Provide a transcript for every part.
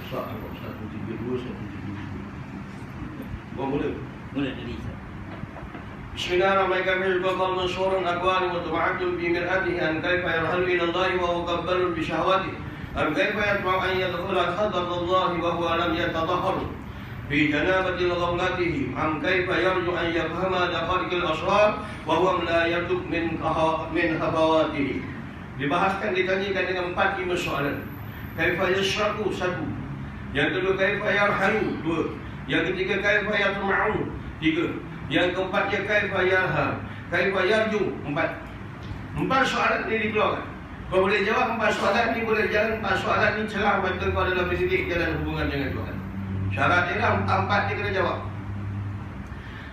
132, 133. Boleh? Boleh tadi. Bismillahirrahmanirrahim. Qala surun aqwali wa tu'addu bi mir'atihi an kaifa yarhalu ila Allah wa huwa qabbalun bi syahwatihi. Am kaifa yatma'u an yadkhula hadrat Allah wa huwa lam yatadahhar bi janabati ghawlatihi. Am kaifa yarju an yafhama daqaiq al-asrar wa huwa la yatub min habawatihi. Dibahaskan, ditanyakan dengan 4-5 soalan. Kaifa yashraku, 1. Yang kedua, kaifa yarhalu, 2. Yang ketiga, kaifa yatma'u, 3. Yang keempatnya, kaifa yarhal, kaifa yarju, 4. 4 soalan ini dikeluarkan. Kau boleh jawab 4 soalan ini, boleh jalan 4 soalan ini, cerah betul kau dalam mendidik jalan hubungan dengan Tuhan. Syaratnya 4 dia kena jawab.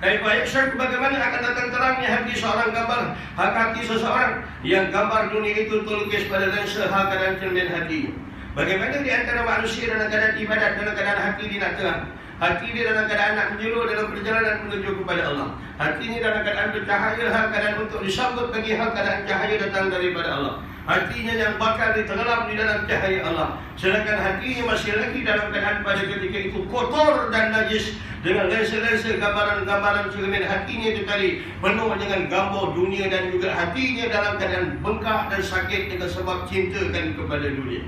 Kaifa yashraku, bagaimana akan datang terangnya hati seorang gambar, hati seseorang yang gambar dunia itu terlukis pada lensa haka dan cermin hatinya. Bagaimana di antara manusia dalam keadaan ibadat, dalam keadaan hati dia nak terang, hati dia dalam keadaan nak menjulur dalam perjalanan menuju kepada Allah, hatinya dalam keadaan bercahaya, hal keadaan untuk disambut bagi hal keadaan cahaya datang daripada Allah, hatinya yang bakal ditenggelam di dalam cahaya Allah, sedangkan hatinya masih lagi dalam keadaan pada ketika itu kotor dan najis dengan lensa-lensa gambaran-gambaran cermin hatinya itu tadi penuh dengan gambar dunia, dan juga hatinya dalam keadaan bengkak dan sakit dengan sebab cintakan kepada dunia.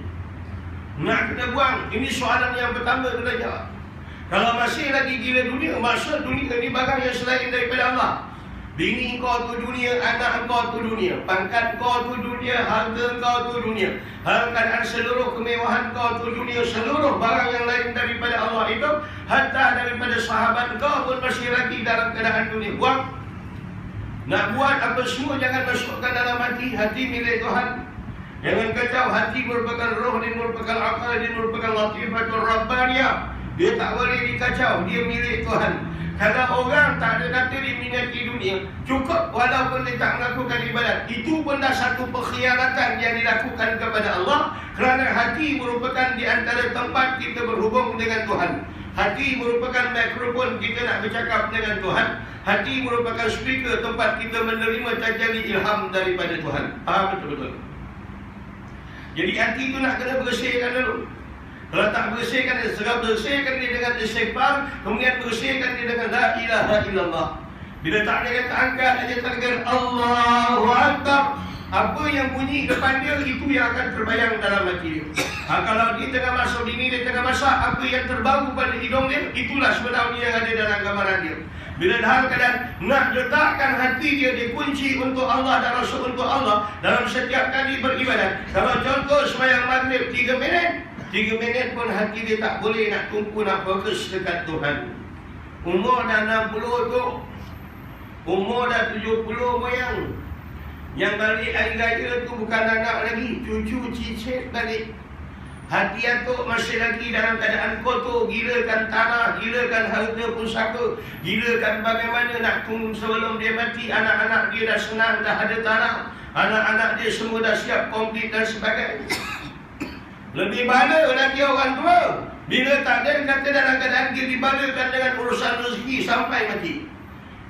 Nak kena buang. Ini soalan yang pertama kena jawab. Kalau masih lagi gila dunia, masa dunia ni barang yang selain daripada Allah. Bini kau tu dunia, anak kau tu dunia, pangkat kau tu dunia, harga kau tu dunia, keadaan seluruh kemewahan kau tu dunia, seluruh barang yang lain daripada Allah itu, hatta daripada sahabat kau pun masih lagi dalam keadaan dunia. Buang. Nak buat apa semua, jangan masukkan dalam hati. Hati milik Tuhan. Jangan kacau. Hati merupakan roh, dia merupakan akal, dia merupakan latifatul rabbaniyah. Dia tak boleh dikacau. Dia milik Tuhan. Kalau orang tak ada kata dia minati dunia, cukup walaupun dia tak melakukan ibadat, itu pun dah satu pengkhianatan yang dilakukan kepada Allah. Kerana hati merupakan di antara tempat kita berhubung dengan Tuhan. Hati merupakan mikrofon kita nak bercakap dengan Tuhan. Hati merupakan speaker tempat kita menerima tajalli ilham daripada Tuhan. Faham betul-betul? Jadi hati itu nak kena bersihkan dulu. Kalau tak bersihkan dia, segera bersihkan dia dengan istighfar, kemudian bersihkan dia dengan la ilaha illallah. Bila tak ada kata angkat, dia katakan Allahu Akbar. Apa yang bunyi depan dia, itu yang akan terbayang dalam hati dia. Kalau dia tengah masak, bini dia tengah masak, apa yang terbau pada hidung dia, itulah sebenarnya yang ada dalam gambaran dia. Bila dalam keadaan nak letakkan hati dia dikunci untuk Allah dan Rasul untuk Allah dalam setiap kali beribadat. Kalau contoh sembahyang maghrib 3 minit, 3 minit pun hati dia tak boleh nak tumpu, nak fokus dekat Tuhan. Umur dah 60 tu, umur dah 70 moyang. Yang balik air raya tu bukan anak lagi, cucu cicit balik. Hati atuk masih lagi dalam keadaan kotor. Gilakan tanah, gilakan harta pusaka, gilakan bagaimana nak tunggu sebelum dia mati. Anak-anak dia dah senang, dah ada tanah, anak-anak dia semua dah siap komplit dan sebagainya. Lebih bala lagi orang tua. Bila tak ada kata dalam keadaan dia dibalakan dengan urusan rezeki sampai mati.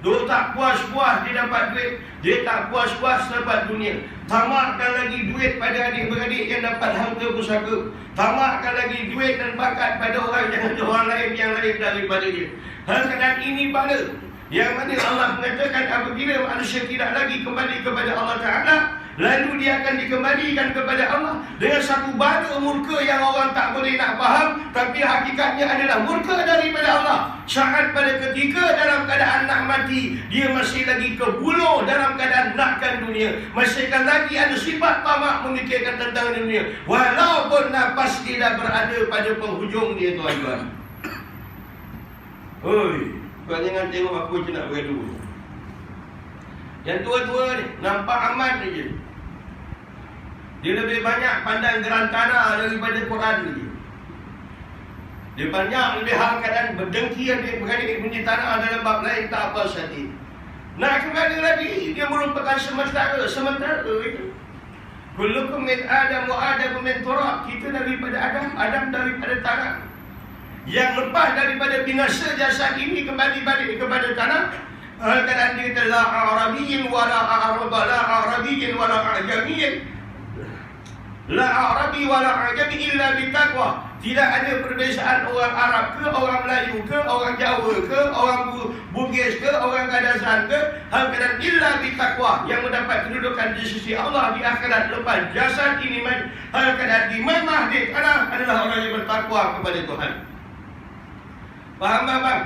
Dia tak puas-puas dia dapat duit, dia tak puas-puas dapat dunia. Tamakkan lagi duit pada adik-beradik yang dapat harta pusaka. Tamakkan lagi duit dan bakat pada orang yang lain daripada dia. Hal keadaan ini bala yang mana Allah mengatakan apabila manusia tidak lagi kembali kepada Allah Ta'ala, lalu dia akan dikembalikan kepada Allah dengan satu bala murka yang orang tak boleh nak faham, tapi hakikatnya adalah murka daripada Allah. Saat pada ketika dalam keadaan nak mati, dia masih lagi kebuluh dalam keadaan nakkan dunia, masih lagi ada sifat tamak memikirkan tentang dunia, walaupun nafas dia dah berada pada penghujung dia, tuan-tuan. Oi, kau jangan tengok aku je nak bergaduh. Yang tua-tua ni nampak aman je. Dia lebih banyak pandang gerantana daripada Quran ni. Dia banyak lebih hal keadaan berdengki dia berani bunyi tanah dalam bab lain tak apa sahaja. Nak kembali lagi, dia merupakan sementara itu. Kullukum min Adam wa Adam min turab. Kita daripada Adam, Adam daripada tanah. Yang lepas daripada binasa jasad ini kembali balik kepada tanah. Keadaan dia kata la Arabiyyin wa la Araba, la Arabiyyin wa la Ajamiyyin, la Arabi wa la Ajami illa bitaqwa. Tidak ada perbezaan orang Arab ke, orang Melayu ke, orang Jawa ke, orang Bugis ke, orang Kadasan ke. Hal kadang illa bitaqwa, yang mendapat kedudukan di sisi Allah di akhirat lepas jasad ini. Hal kadang di mana di tanah adalah orang yang bertakwa kepada Tuhan. Faham bang?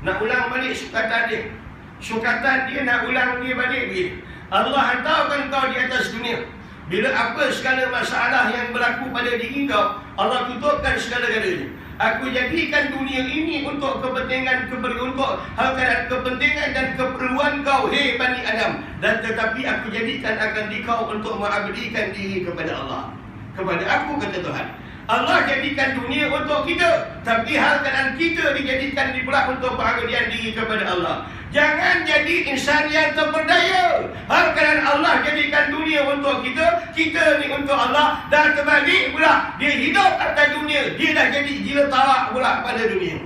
Nak ulang balik sukatan dia. Sukatan dia nak ulang dia balik dia. Allah hantarkan kau di atas dunia. Bila apa segala masalah yang berlaku pada diri kau, Allah tutupkan segala-galanya. Aku jadikan dunia ini untuk kepentingan, untuk hal kepentingan dan keperluan kau, hei Bani Adam. Dan tetapi aku jadikan akan dikau untuk mengabdikan diri kepada Allah, kepada aku, kata Tuhan. Allah jadikan dunia untuk kita, tapi hal keadaan kita dijadikan pula untuk pengabdian diri kepada Allah. Jangan jadi insan yang terperdaya. Hal keadaan Allah jadikan dunia untuk kita, kita ni untuk Allah. Dan terbalik pula, dia hidup atas dunia, dia dah jadi gila tarak pula pada dunia.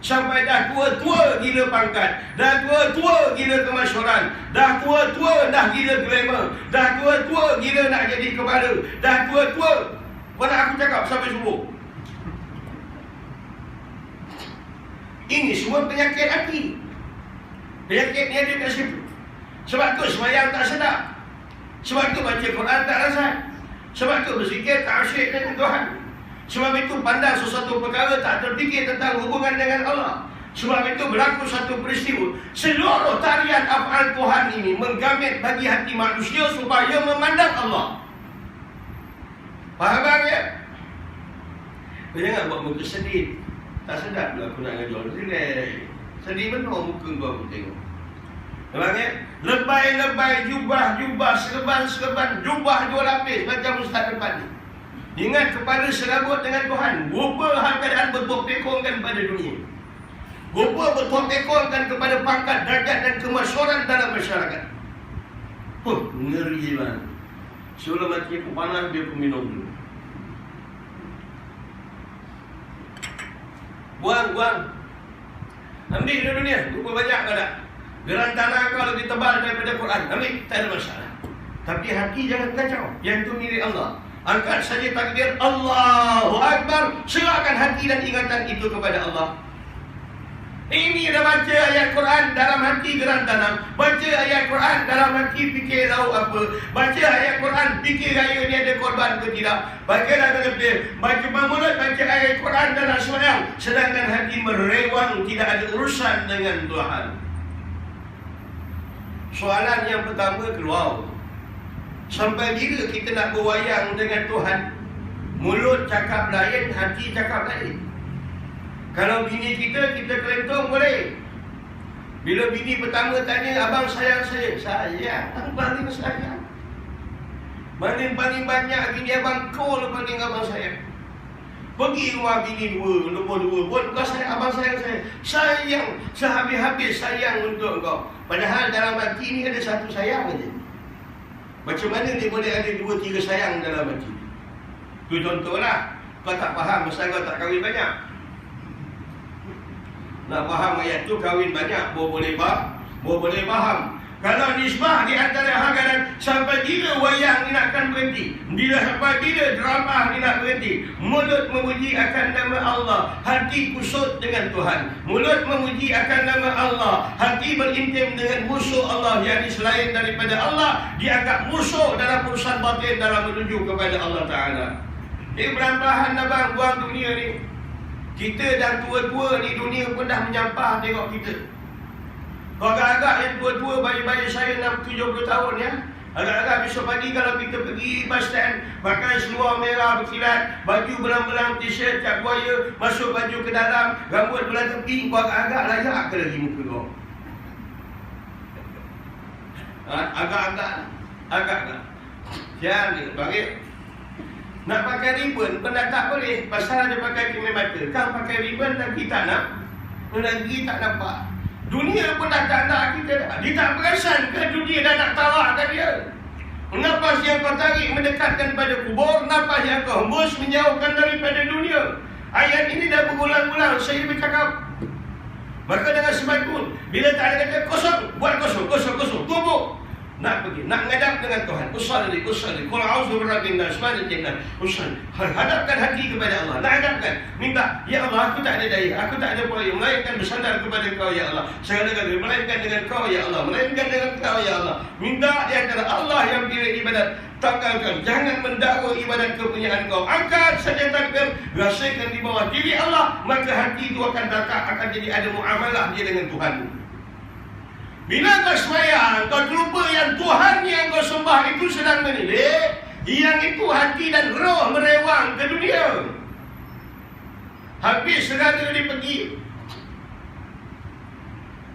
Sampai dah tua-tua gila pangkat, dah tua-tua gila kemasyhuran, dah tua-tua dah gila glamour, dah tua-tua gila nak jadi kepala, dah tua-tua. Mana aku cakap sampai subuh. Ini semua penyakit hati. Penyakit ni ada kat situ. Sebab tu sembahyang tak sedap. Sebab tu baca Quran tak rasa. Sebab tu berzikir tak asyik dengan Tuhan. Sebab itu pandang sesuatu perkara tak terfikir tentang hubungan dengan Allah. Sebab itu berlaku satu peristiwa. Seluruh tarian af'al Tuhan ini menggamit bagi hati manusia supaya memandang Allah. Faham tak ya? Kau jangan buat muka sedih. Tak sedap lah aku nak ngajar. Relax. Sedih benar muka kau aku tengok. Faham ya? Lebay-lebay, jubah-jubah, serban-serban, jubah 2 lapis macam ustaz depan ni. Ingat kepada serabut dengan Tuhan. Rupa hal keadaan bertok-tekongkan pada dunia. Rupa bertok-tekongkan kepada pangkat, darjat dan kemasyhuran dalam masyarakat. Ngeri banget. Sebelum mati aku panas, biar aku minum dulu. Buang. Ambil dulu dunia. Rupa banyak kau tak? Geran tanah kau lebih tebal daripada Quran. Ambil, tak ada masalah. Tapi hati jangan kacau. Yang itu milik Allah. Angkat saja takbir Allahu Akbar. Serahkan hati dan ingatan itu kepada Allah. Ini dah baca ayat Quran dalam hati geran tanam. Baca ayat Quran dalam hati fikir tahu apa. Baca ayat Quran fikir raya ni ada korban ke tidak. Baca dalam hati. Baca mulut baca ayat Quran dalam sembahyang. Sedangkan hati merewang, tidak ada urusan dengan Tuhan. Soalan yang pertama keluar. Sampai bila kita nak berwayang dengan Tuhan? Mulut cakap lain, hati cakap lain. Kalau bini kita kelentung boleh. Bila bini pertama tanya, abang sayang saya. Sayang, paling sayang. Paling banyak bini abang kau paling abang sayang. Pergi rumah bini nombor dua pun kau sayang, abang sayang saya. Sayang, sehabis-habis sayang untuk kau. Padahal dalam hati ni ada satu sayang saja. Macam mana dia boleh ada 2-3 sayang dalam hati? Itu contohlah. Kau tak faham pasal kau tak kahwin banyak. Nak faham ayat tu kahwin banyak, boleh faham. Kalau nisbah di antara hagaran, sampai bila wayang ni nakkan berhenti? Sampai bila drama ni nak berhenti? Mulut memuji akan nama Allah, hati kusut dengan Tuhan. Mulut memuji akan nama Allah, hati berintim dengan musuh Allah, yakni selain daripada Allah, dianggap musuh dalam urusan batin dalam menuju kepada Allah Ta'ala. Peran-peran abang buang dunia ni. Kita dah tua-tua di dunia pun dah menyampah tengok kita. Kau agak-agak yang tua-tua, bayi-bayi saya 70 tahun ya. Agak-agak besok pagi kalau kita pergi bus stand, pakai seluar merah berkilat, baju belang-belang, t-shirt, cap buaya, masuk baju ke dalam, rambut belah tepi, kau agak-agak layak ke lagi muka kau? Agak-agak. Jangan dia panggil. Nak pakai ribbon pun dah tak boleh. Pasal ada pakai kemih mata. Kau pakai ribbon lagi tak nak. Lagi tak nampak. Dunia pun dah tak nak kita dah. Dia tak perasan ke dunia dah nak tarakkan dia. Nafas yang kau tarik mendekatkan pada kubur. Nafas yang kau hembus menjauhkan daripada dunia. Ayat ini dah berulang-ulang saya bercakap. Maka dengan sebab itu, bila tak ada kata kosong, buat kosong. Tubuh. Nak pergi, nak menghadap dengan Tuhan. Usalli. Qul a'udzu birabbin nas, malikin nas. Usalli. Hadapkan hati kepada Allah. Nak hadapkan. Minta, ya Allah, aku tak ada daya, aku tak ada upaya, melainkan bersandar kepada Kau ya Allah. Segala-galanya melainkan dengan Kau ya Allah, melainkan dengan Kau ya Allah. Minta di antara Allah yang pilih ibadat. Tanggalkan, jangan mendakwa ibadat kepunyaan Kau. Angkat saja takbir, rasakan di bawah diri Allah, maka hati itu akan jadi ada muamalah dia dengan Tuhan. Bila kau sembahyang, kau terlupa yang Tuhan yang kau sembah itu sedang menilai, yang itu hati dan roh merewang ke dunia. Habis segala dia pergi.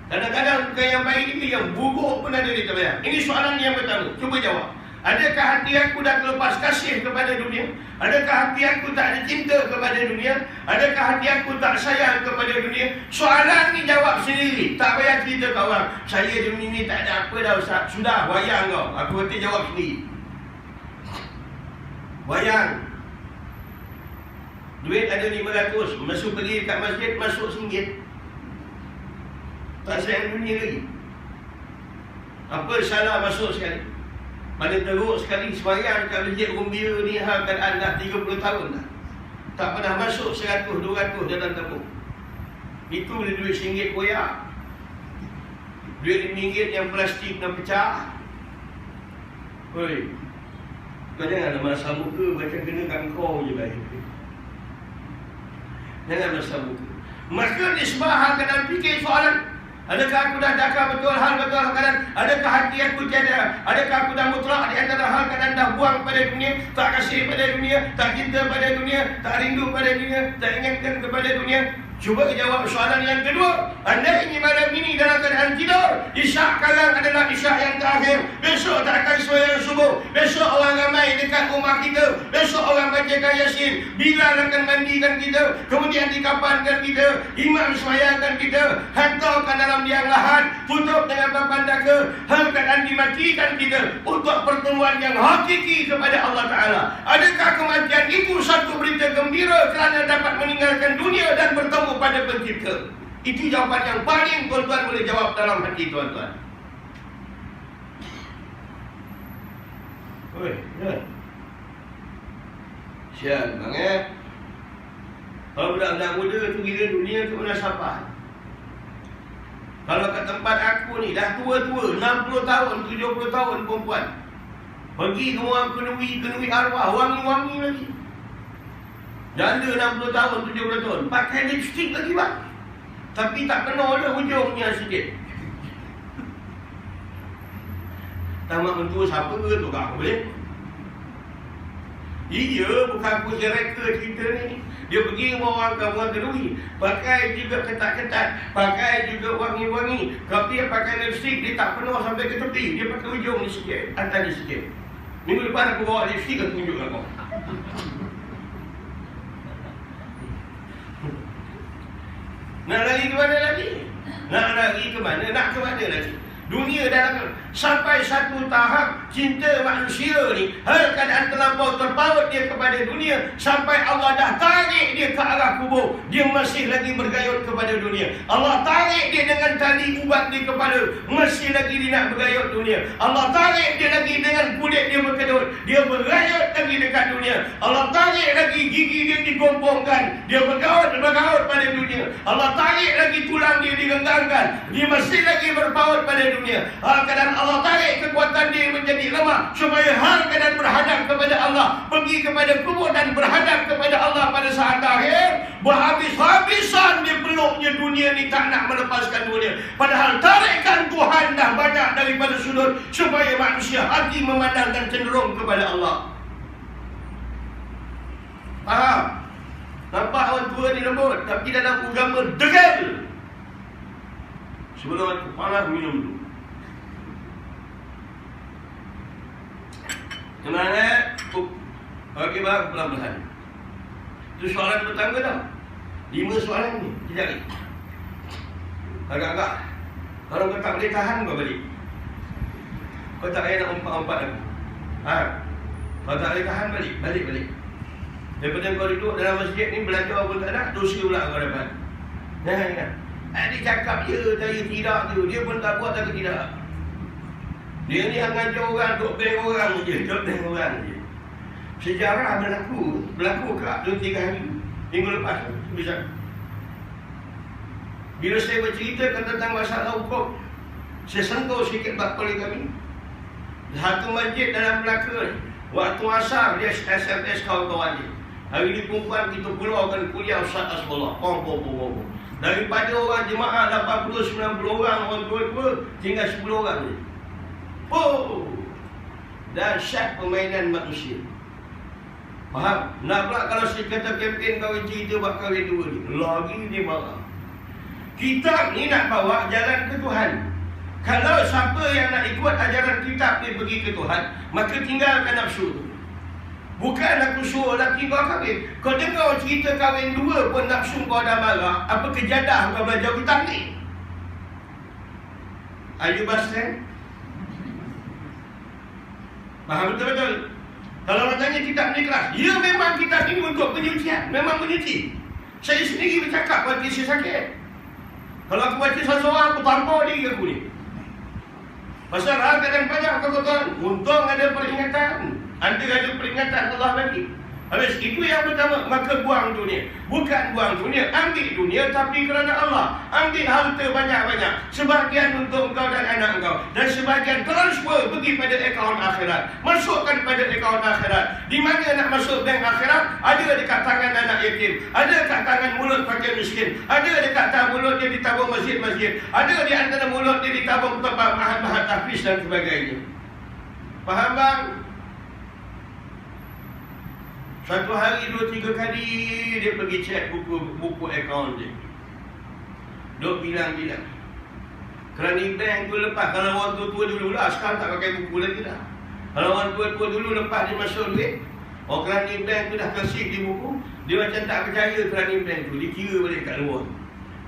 Kadang-kadang bukan yang baik itu, yang buruk pun ada di tempat. Ini soalan yang pertama, cuba jawab. Adakah hati aku dah terlepas kasih kepada dunia? Adakah hati aku tak ada cinta kepada dunia? Adakah hati aku tak sayang kepada dunia? Soalan ni jawab sendiri. Tak payah cerita kat orang. Saya dunia ni tak ada apa dah Ustaz. Sudah, wayang kau. Aku nanti jawab sendiri. Wayang. Duit ada 500. Masuk pergi kat masjid, masuk RM1. Tak sayang dunia lagi. Apa salah masuk sekali? Paling teruk sekali sembahyang kat masjid Rumbia ni keadaan dah 30 tahun dah. Tak pernah masuk 100, 200 dalam tabung. Itu boleh duit RM1 koyak. Duit RM5 yang plastik dan pecah. Hoi, kau janganlah masam muka macam kena kat kau je baik. Jangan masam muka. Maka disembah dalam fikir soalan, adakah aku dah dakar betul hal keadaan? Adakah hati aku tiada? Adakah aku dah mutlak di antara hal keadaan dah buang pada dunia? Tak kasih pada dunia, tak cinta pada dunia, tak rindu pada dunia, tak ingatkan kepada dunia? Cuba jawab soalan yang kedua. Anda ini malam ini dalam keadaan tidur, isyak kalang adalah isyak yang terakhir. Besok tak akan sembahyang subuh. Besok orang ramai dekat rumah kita. Besok orang bacakan Yasin. Bilal akan mandikan kita, kemudian dikapankan kita, imam sembahyangkan kita, hantarkan dalam liang lahat, tutup dengan papan daka, hal keadaan dimatikan kita untuk pertemuan yang hakiki kepada Allah Ta'ala. Adakah kematian itu satu berita gembira kerana dapat meninggalkan dunia dan bertemu pada pencipta? Itu jawapan yang paling tuan-tuan boleh jawab dalam hati tuan-tuan. Oi, ya. Sial bang Kalau budak-budak muda tu kira dunia tu munasabah. Kalau kat tempat aku ni dah tua-tua, 60 tahun, 70 tahun perempuan, pergi ke orang kenuri arwah, wangi-wangi lagi. Janda 60 tahun, 70 tahun, pakai lipstick lagi bang. Tapi tak kena dah hujungnya sikit. Tamat mentua siapa ke tu kau boleh? Iya, bukan aku jereka cerita ni. Dia pergi orang kenuri, pakai juga ketat-ketat, pakai juga wangi-wangi. Tapi dia pakai lipstick, dia tak penuh sampai ke tepi. Dia pakai hujung ni sikit, atas ni sikit. Minggu depan aku bawa lipstick, aku tunjuk kat kau. Nak lari ke mana lagi? Nak lari ke mana? Nak ke mana lagi? Dunia dalam sampai satu tahap cinta manusia ni, hal keadaan terlampau terpaut dia kepada dunia, sampai Allah dah tarik dia ke arah kubur, dia masih lagi bergayut kepada dunia. Allah tarik dia dengan tali ubat di kepala, masih lagi dia nak bergayut dunia. Allah tarik dia lagi dengan kulit dia berkedut, dia bergayut lagi dekat dunia. Allah tarik lagi gigi dia digompongkan, dia bergaut pada dunia. Allah tarik lagi tulang dia digenggangkan, dia masih lagi berpaut pada dunia. Hal keadaan Allah tarik kekuatan dia menjadi lemah, supaya hal keadaan berhadap kepada Allah, pergi kepada kubur dan berhadap kepada Allah pada saat akhir, berhabis-habisan dia peluknya dunia ni, tak nak melepaskan dunia. Padahal tarikan Tuhan dah banyak daripada sudut, supaya manusia hati memandang dan cenderung kepada Allah. Faham? Nampak orang tua ni lembut, tapi dalam agama degil. Sebelum aku panas, minum dulu. Tenang Okey bang, pelan-pelan. Itu soalan pertama tau. 5 soalan ni, kejap ni. Agak-agak. Kalau kau tak boleh tahan, kau balik. Kau tak payah nak umpat-umpat aku. Kau tak boleh tahan, balik. Daripada kau duduk dalam masjid ni, belajar pun tak nak, dosa pula kau dapat. Jangan. Dia cakap je, saya tidak tu. Dia pun tak buat, tak tidak. Dia ni yang ngajar orang, duk beng orang je, duk beng orang je. Sejarah berlaku kat 2-3 hari. Minggu lepas bisa. Bila saya bercerita tentang masalah hukum, saya sentuh sikit bakal kami. Satu masjid dalam Melaka, waktu asar dia SMS kawan-kawan dia. Hari ni perempuan kita keluarkan kuliah Ustaz Asbullah. Daripada orang jemaah 80-90 orang, orang tua-tua, tinggal 10 orang ni. Oh, dahsyat permainan manusia. Faham? Nak pula kalau saya kata kempen kahwin cerita buat kahwin dua ni, lagi dia marah. Kitab ni nak bawa jalan ke Tuhan. Kalau siapa yang nak ikut ajaran kitab ni pergi ke Tuhan, maka tinggalkan nafsu tu. Bukan aku suruh lelaki kau kahwin. Kau dengar cerita kahwin dua pun nafsu kau dah marah. Apa kejadah kau belajar kitab ni? Are you understand? Faham betul-betul? Kalau orang tanya kitab ni keras, ya memang kitab ni untuk penyucian. Memang menyuci. Saya sendiri bercakap waktu saya sakit. Kalau aku baca seseorang, aku tampar diri aku ni. Pasal kadang-kadang kau untung ada peringatan. Ada peringatan Allah bagi. Habis itu yang pertama, maka buang dunia. Bukan buang dunia, ambil dunia tapi kerana Allah. Ambil harta banyak-banyak. Sebahagian untuk engkau dan anak engkau. Dan sebahagian transfer pergi pada akaun akhirat. Masukkan pada akaun akhirat. Di mana nak masuk bank akhirat? Ada dekat tangan anak yatim. Ada dekat tangan mulut fakir miskin. Ada dekat tangan mulut dia ditabung masjid-masjid. Ada di antara mulut dia ditabung tempat bahan-bahan tahfiz dan sebagainya. Faham bang? Satu hari 2-3 kali dia pergi cek buku akaun dia. Duk bilang-bilang. Kerana bank tu lepas, kalau orang tua-tua dulu lah, sekarang tak pakai buku lagi dah. Kalau orang tua-tua dulu lepas dia masuk duit, kerana bank tu dah kasih di buku, dia macam tak percaya kerana bank tu, dia kira balik kat luar.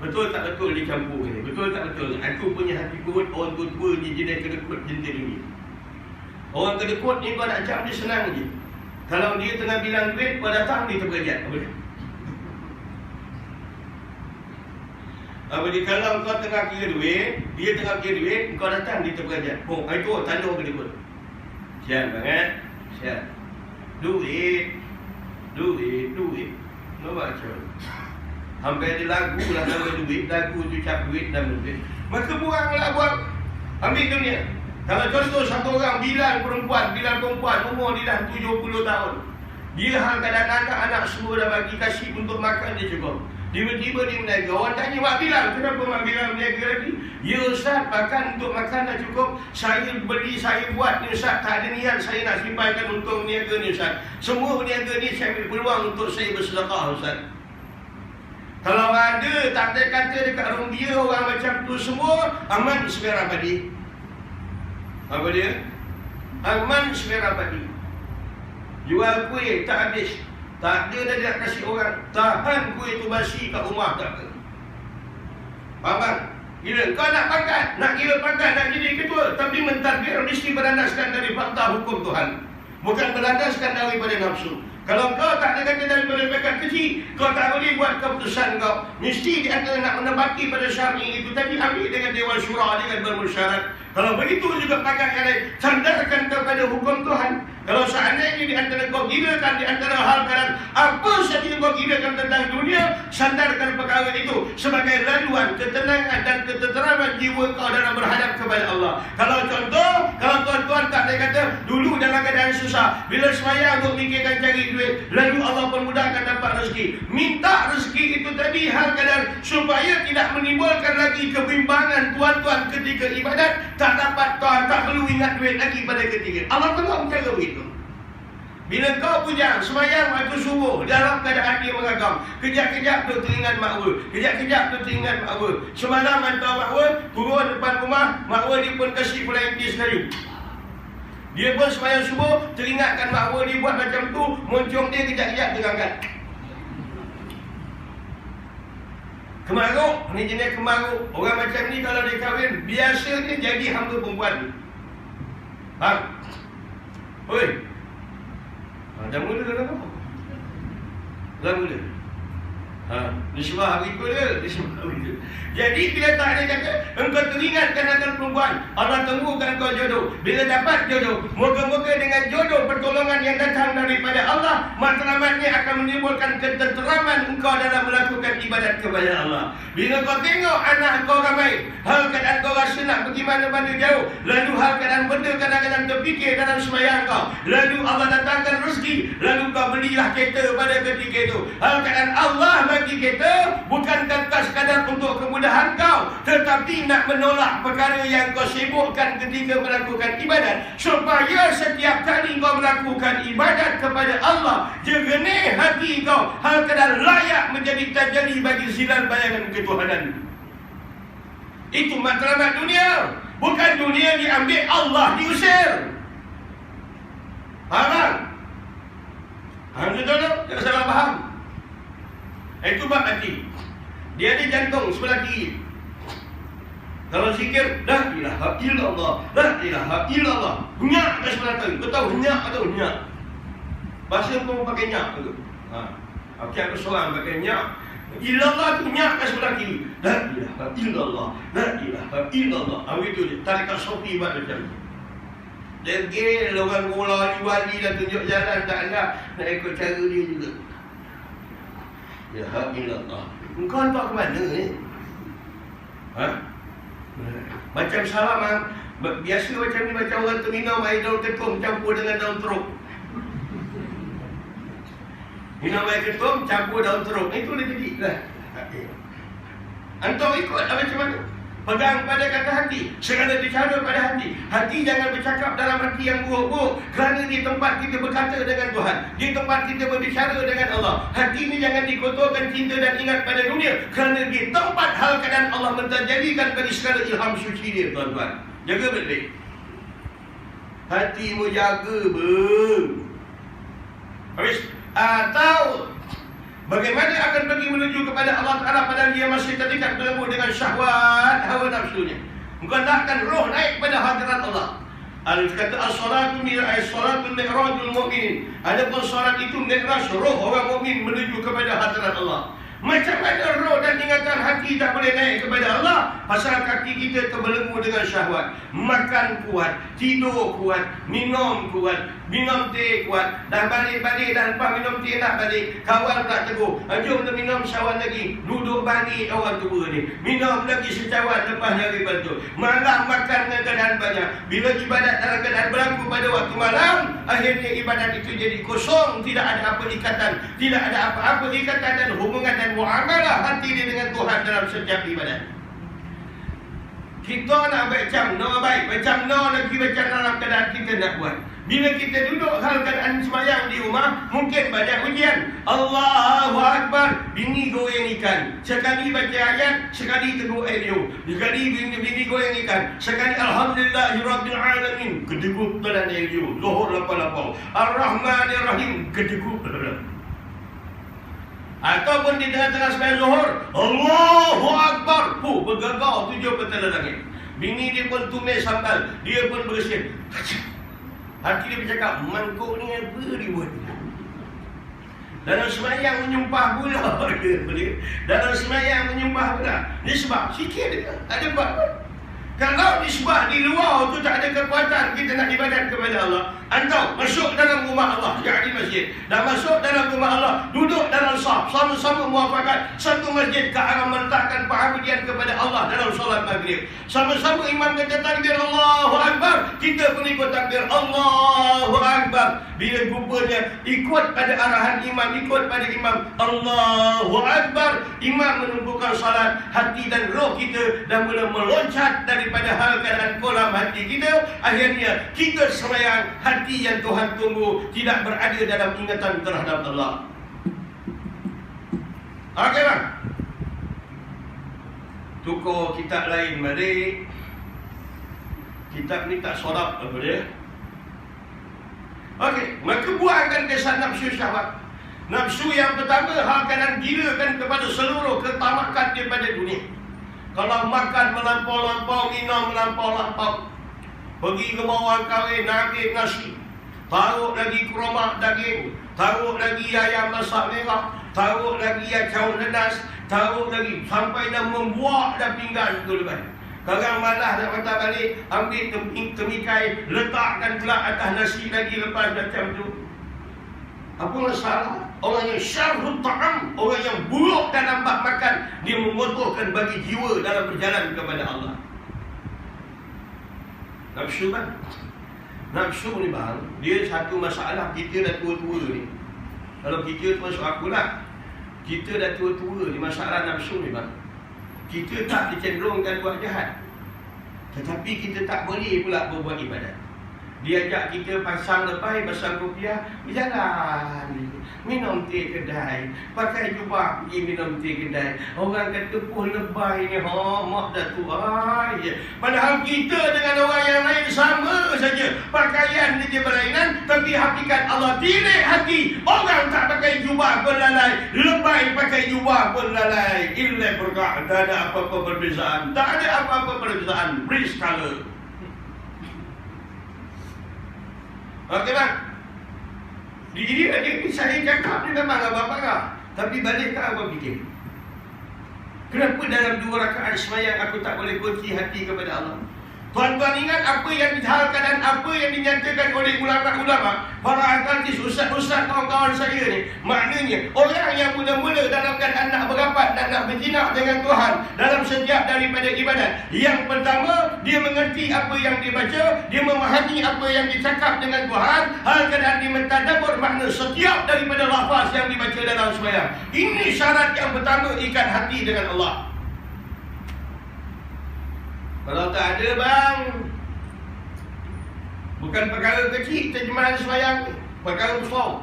Betul tak betul dia campur ni? Betul tak betul? Aku punya hati kuat, orang tua-tua ni jenis kedekut jentik dunia. Orang kedekut ni kau nak jam dia senang je. Kalau dia tengah bilang duit, kau datang, dia terpejat. Apa dia? Apa dia? Kalau kau tengah kira duit, dia tengah kira duit, kau datang, dia terpejat. Oh, itu tanda orang kedekut. Siap banget. Siap. Duit. Kau baca. Hampir ada lagu lah nama duit. Lagu tu cap duit nama duit. Maka buang. Ambil dunia. Kalau contoh satu orang bilang perempuan umur dia dah 70 tahun. Dia hangkan anak-anak semua dah bagi kasih untuk makan dia cukup. Tiba-tiba dia meniaga. Orang tanya Mak Bilal, kenapa Mak Bilal meniaga lagi? Ya Ustaz, untuk makan dah cukup. Saya beli, saya buat ni Ustaz. Tak ada niat saya nak simpankan untuk meniaga ni Ustaz. Semua meniaga ni saya ambil peluang untuk saya bersedekah Ustaz. Kalau ada tak ada kata dekat Rumbia orang macam tu semua, aman sebenarnya padi. Apa dia? Aman semerah padi. Jual kuih tak habis. Tak ada dah dia nak kasih orang. Tahan kuih tu basi kat rumah tak ada. Faham? Gila, kau nak pangkat, nak kira pangkat, nak jadi ketua, tapi mentadbir mesti berlandaskan dari fakta hukum Tuhan. Bukan berlandaskan daripada nafsu. Kalau kau tak ada kata daripada pangkat kecil, kau tak boleh buat keputusan kau. Mesti dia akan nak menepati pada syar'i itu. Tapi ambil dengan Dewan Syura dengan bermusyarat. Kalau begitu juga pangkat yang lain, sandarkan kepada hukum Tuhan. Kalau seandainya di antara kau girakan, di antara hal kanan, apa saja kau girakan tentang dunia, sandarkan perkara itu sebagai laluan ketenangan dan ketenteraman jiwa kau dalam berhadap kepada Allah. Kalau contoh, kalau tuan-tuan tak ada kata, dulu dalam keadaan susah, bila semaya untuk mikirkan cari duit, lalu Allah pun mudahkan dapat rezeki. Minta rezeki itu tadi hal kadar supaya tidak menimbulkan lagi kebimbangan tuan-tuan ketika ibadat, tak dapat tuan, tak perlu ingat duit lagi pada ketika. Allah tolong jaga begitu. Bila kau pujang, semayang waktu subuh, dalam keadaan dia mengagam, kejap-kejap tu teringat makwa, kejap-kejap tu teringat makwa. Semalam hantar makwa, turun depan rumah, makwa dia pun kasih pula intis kayu. Dia pun semayang subuh, teringatkan makwa dia buat macam tu, moncong dia kejap-kejap terangkat. Kemaruk, ni jenis kemaruk. Orang macam ni kalau dia kahwin, biasa dia jadi hamba perempuan. Faham? Oi. Dah mula dah apa? Dah mula. Nisbah begitu dia, nisbah begitu. Jadi bila tak ada kata, engkau teringatkan akan perempuan, Allah temukan kau jodoh. Bila dapat jodoh, moga-moga dengan jodoh pertolongan yang datang daripada Allah, matlamatnya akan menimbulkan ketenteraman engkau dalam melakukan ibadat kepada Allah. Bila kau tengok anak kau ramai, hal keadaan kau rasa nak pergi mana-mana jauh, lalu hal keadaan benda kadang-kadang terfikir dalam sembahyang kau, lalu Allah datangkan rezeki, lalu kau belilah kereta pada ketika itu. Hal keadaan Allah bagi kereta bukan sekadar untuk kemudahan kau, tetapi nak menolak perkara yang kau sibukkan ketika melakukan ibadat, supaya setiap kali kau melakukan ibadat kepada Allah, jernih hati kau, hal keadaan layak menjadi tajalli bagi sinar bayangan ketuhanan. Itu matlamat dunia. Bukan dunia diambil, Allah diusir. Faham? Faham tuan-tuan? Jangan salah faham. Itu bab hati. Dia ada jantung sebelah kiri. Kalau zikir, la ilaha illallah, la ilaha illallah, nyak ke sebelah kiri. Kau tahu nyak atau nyak? Bahasa kau pakai nyak tu. Okey, aku seorang pakai nyak. Illallah tu nyak ke sebelah kiri. La ilaha illallah, la ilaha illallah. Itu je. Tarikat Sofi buat macam tu. Degil orang wali dah tunjuk jalan, tak ada nak ikut cara dia juga. Ya illallah. Engkau hantar ke mana ni? Macam salam, biasa macam ni, macam orang tu minum air daun ketum campur dengan daun teruk. Minum air ketum campur daun teruk. Itu dia jadi lah. Antum ikut lah macam mana? Pegang pada kata hati, segala bicara pada hati. Hati jangan bercakap dalam hati yang buruk-buruk, kerana di tempat kita berkata dengan Tuhan, di tempat kita berbicara dengan Allah. Hati ini jangan dikotorkan cinta dan ingat pada dunia, kerana di tempat hal keadaan Allah mentajadikan bagi segala ilham suci dia, tuan-tuan. Jaga baik-baik. Hatimu jaga, habis. Atau bagaimana akan pergi menuju kepada Allah Ta'ala padahal dia masih terikat belenggu dengan syahwat hawa nafsunya. Engkau nakkan roh naik pada hadirat Allah. Kata as-salatu mi'rajul mu'min. Adapun salat itu mi'raj roh orang mukmin menuju kepada hadirat Allah. Macam mana roh dan ingatan hati tak boleh naik kepada Allah? Pasal kaki kita terbelenggu dengan syahwat. Makan kuat, tidur kuat, minum kuat, minum teh kuat. Dah balik-balik, dah lepas minum teh nak balik, kawan tak tegur, jom kita minum sawan lagi. Duduk balik orang tua ni, minum lagi secawan, lepas lagi bantu. Malam makan dengan keadaan banyak. Bila ibadat dalam keadaan berlaku pada waktu malam, akhirnya ibadat itu jadi kosong. Tidak ada apa ikatan, tidak ada apa-apa ikatan dan hubungan dan muamalah hati dia dengan Tuhan dalam setiap ibadat. Kita nak macam lagi macam dalam keadaan kita nak buat. Bila kita duduk hal keadaan sembahyang di rumah, mungkin banyak ujian. Allahu Akbar, bini goreng ikan. Sekali baca ayat, sekali tegur air liur. Sekali bini goreng ikan. Sekali Alhamdulillahirabbil alamin, kedeguk dalam air liur. Zuhur lampau-lampau. Ar-Rahmanir-Rahim, kedeguk dalam. Ataupun di tengah-tengah sembahyang zuhur, Allahu Akbar, bergagau 7 petala langit. Bini dia pun tumis sambal, dia pun bersin. Hati dia bercakap, mangkuk ni apa dia buat? Dalam sembahyang menyumpah pula. Dalam sembahyang menyumpah pula. Nisbah sikit dia, tak ada buat pun. Kalau nisbah di luar tu tak ada kekuatan kita nak ibadat kepada Allah. Antau masuk dalam rumah Allah, jadi masjid. Dah masuk dalam rumah Allah, duduk dalam saf, sama-sama muafakat satu masjid ke arah meletakkan perhatian kepada Allah dalam solat maghrib. Sama-sama imam kata takbir Allahu Akbar, kita pun ikut takbir Allahu Akbar. Bila rupanya ikut pada arahan imam, ikut pada imam Allahu Akbar, imam menumpukan salat, hati dan roh kita dah mula meloncat daripada hal keadaan kolam hati kita. Akhirnya kita sembahyang, hati yang Tuhan tunggu tidak berada dalam ingatan terhadap Allah. Okey bang, tukar kitab lain balik. Kitab ni tak sorap apa dia. Okey, maka buangkan kesan nafsu syahwat. Nafsu yang pertama, hal keadaan gilakan kepada seluruh ketamakan daripada dunia. Kalau makan melampau-lampau, minum melampau-lampau, pergi ke bawah kahwin, nak ambil nasi, taruh lagi keromak daging, taruh lagi ayam masak merah, taruh lagi caun nenas, taruh lagi sampai dah membuak dah pinggan tu lepas. Kadang malah nak patah balik, ambil temikai, letakkan pula atas nasi lagi lepas macam tu. Apa masalah? Orang yang syarhut ta'am, orang yang buruk dalam bab makan, dia mengotorkan bagi jiwa dalam berjalan kepada Allah. Nafsu kan? Nafsu ni bang, dia satu masalah. Kita dah tua-tua ni. Kalau kita termasuk akulah, kita dah tua-tua ni, masalah nafsu ni bang. Kita tak dicenderungkan buat jahat, tetapi kita tak boleh pula berbuat ibadat. Dia ajak kita pasang lepai, pasang kopiah, berjalan, minum teh kedai, pakai jubah pergi minum teh kedai. Orang kata puh lebay ni, mak dah tua. Padahal kita dengan orang yang lain sama saja. Pakaian dia berlainan, tapi hakikat Allah tilik hati. Orang tak pakai jubah pun lalai, lebay pakai jubah pun lalai. Illa berkah, tak ada apa-apa perbezaan. Tak ada apa-apa perbezaan. Breeze color. Okey bang. Dia saya cakap ni memang abang-abang. Tapi balik ke abang fikir, kenapa dalam 2 rakaat sembahyang aku tak boleh kunci hati kepada Allah? Tuan-tuan ingat apa yang dihalkan dan apa yang dinyatakan oleh ulama-ulama, para artis, ustaz-ustaz, kawan-kawan saya ni. Maknanya orang yang mula-mula dalam keadaan nak berapat dan nak berjinak dengan Tuhan dalam setiap daripada ibadat, yang pertama, dia mengerti apa yang dibaca, dia memahami apa yang dicakap dengan Tuhan, hal keadaan dia mentadabbur makna setiap daripada lafaz yang dibaca dalam sembahyang. Ini syarat yang pertama, ikat hati dengan Allah. Kalau tak ada bang, bukan perkara kecil terjemahan sembahyang ni, perkara besar.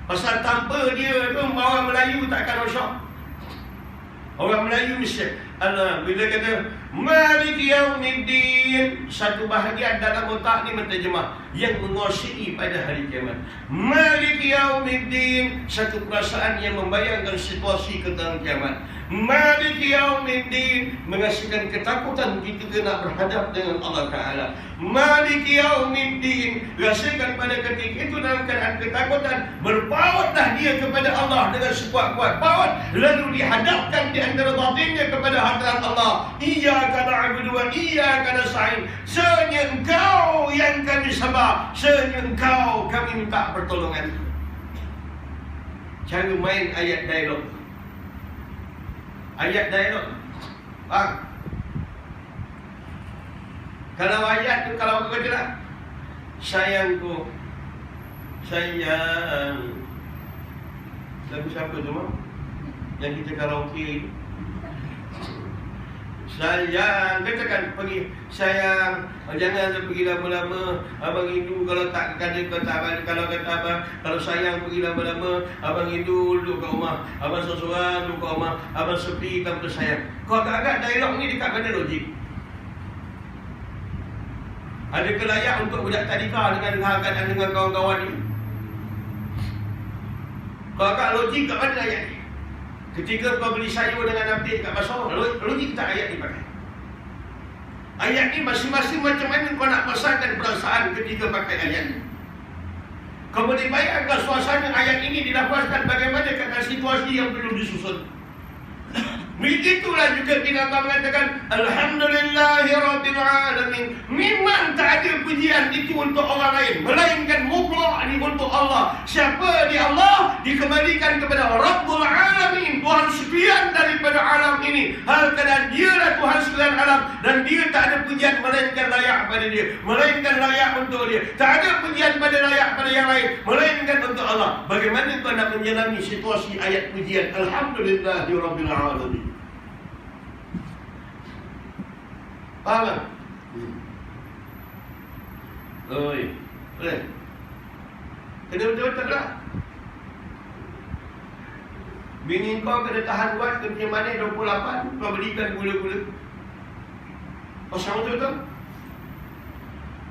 Pasal tanpa dia tu orang Melayu takkan rosak. Orang Melayu mesti Allah bila kata Maliki Yaumiddin, satu bahagian dalam otak ni menterjemah yang menguasai pada hari kiamat. Maliki Yaumiddin, satu perasaan yang membayangkan situasi ketang kiamat. Maliki Yaumiddin, menghasilkan ketakutan kita nak berhadap dengan Allah Ta'ala. Maliki Yaumiddin, rasakan pada ketika itu dalam keadaan ketakutan, berpautlah dia kepada Allah dengan sekuat-kuat paut, lalu dihadapkan di antara batinnya kepada hadirat Allah. Iyyaka na'budu wa iyyaka nasta'in, sanya Engkau yang kami sembah, sanya Engkau kami minta pertolongan. Cara main ayat dialog. Ayat dialog. Kalau ayat tu, kalau aku kata lah, sayangku, sayang. Lagu siapa tu mak? Yang kita karaoke. Sayang, katakan pergi, sayang, jangan pergi lama-lama. Abang rindu kalau tak ada kata, kalau kata abang, kalau sayang pergi lama-lama. Abang rindu duduk kat rumah, abang seorang duduk kat rumah, abang sepi tanpa sayang. Kau agak-agak dialog ni dekat mana logik? Adakah layak untuk budak tadika dengan keadaan dengan kawan-kawan ni? Kau agak logik kat mana ayat ni? Ketika kau beli sayur dengan update kat pasar, logik tak ayat ni pakai? Ayat ni masing-masing macam mana kau nak pasangkan perasaan ketika pakai ayat ni? Kau boleh bayangkan suasana ayat ini dilafazkan bagaimana kat situasi yang perlu disusun. Begitulah juga kita mengatakan Alhamdulillahi Rabbil Alamin. Memang tak ada pujian itu untuk orang lain, melainkan mutlak ini untuk Allah. Siapa dia Allah? Dikembalikan kepada Rabbul Alamin, Tuhan sekalian daripada alam ini. Hal keadaan dialah Tuhan sekalian alam, dan dia tak ada pujian melainkan layak pada dia, melainkan layak untuk dia. Tak ada pujian pada layak pada yang lain, melainkan untuk Allah. Bagaimana kau nak menjalani situasi ayat pujian Alhamdulillahi Rabbil Alamin? Faham tak? Oi, boleh? Kena betul-betul lah. Bini kau kena tahan buat kencing manis 28, kau belikan gula-gula. Kau sama betul-betul?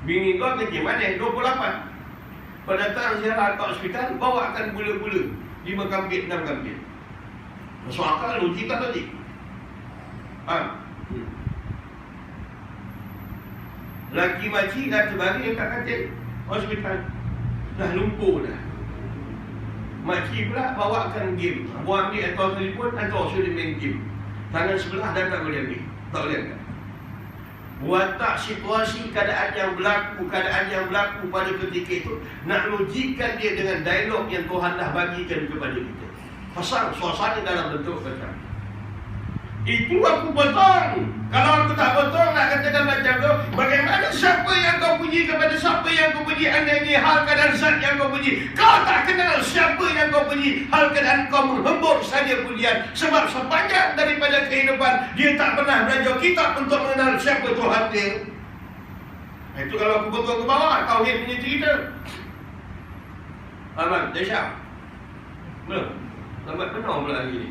Bini kau kencing manis 28, kau datang ziarah kat hospital, bawakan gula-gula 5 kambit, 6 kambit. Masuk akal, logik tak logik? Faham? Laki makcik dah terbaring kat katil hospital, dah lumpuh dah. Makcik pula bawakan game. Buat ambil atau telefon, atau suruh main game. Tangan sebelah dah tak boleh ambil. Tak boleh ambil. Watak situasi keadaan yang berlaku pada ketika itu, nak logikkan dia dengan dialog yang Tuhan dah bagikan kepada kita. Pasang suasana dalam bentuk kata. Itu aku potong. Kalau aku tak potong, nak katakan macam tu, bagaimana siapa yang kau puji kepada siapa yang kau puji? Anda ini hal keadaan zat yang kau puji. Kau tak kenal siapa yang kau puji. Hal keadaan kau menghembur saja pujian. Sebab sepanjang daripada kehidupan, dia tak pernah belajar kitab untuk mengenal siapa Tuhan dia. Itu kalau aku potong ke bawah, tauhid punya cerita. Aman, Desya. Belum? Lambat penuh pula hari ni.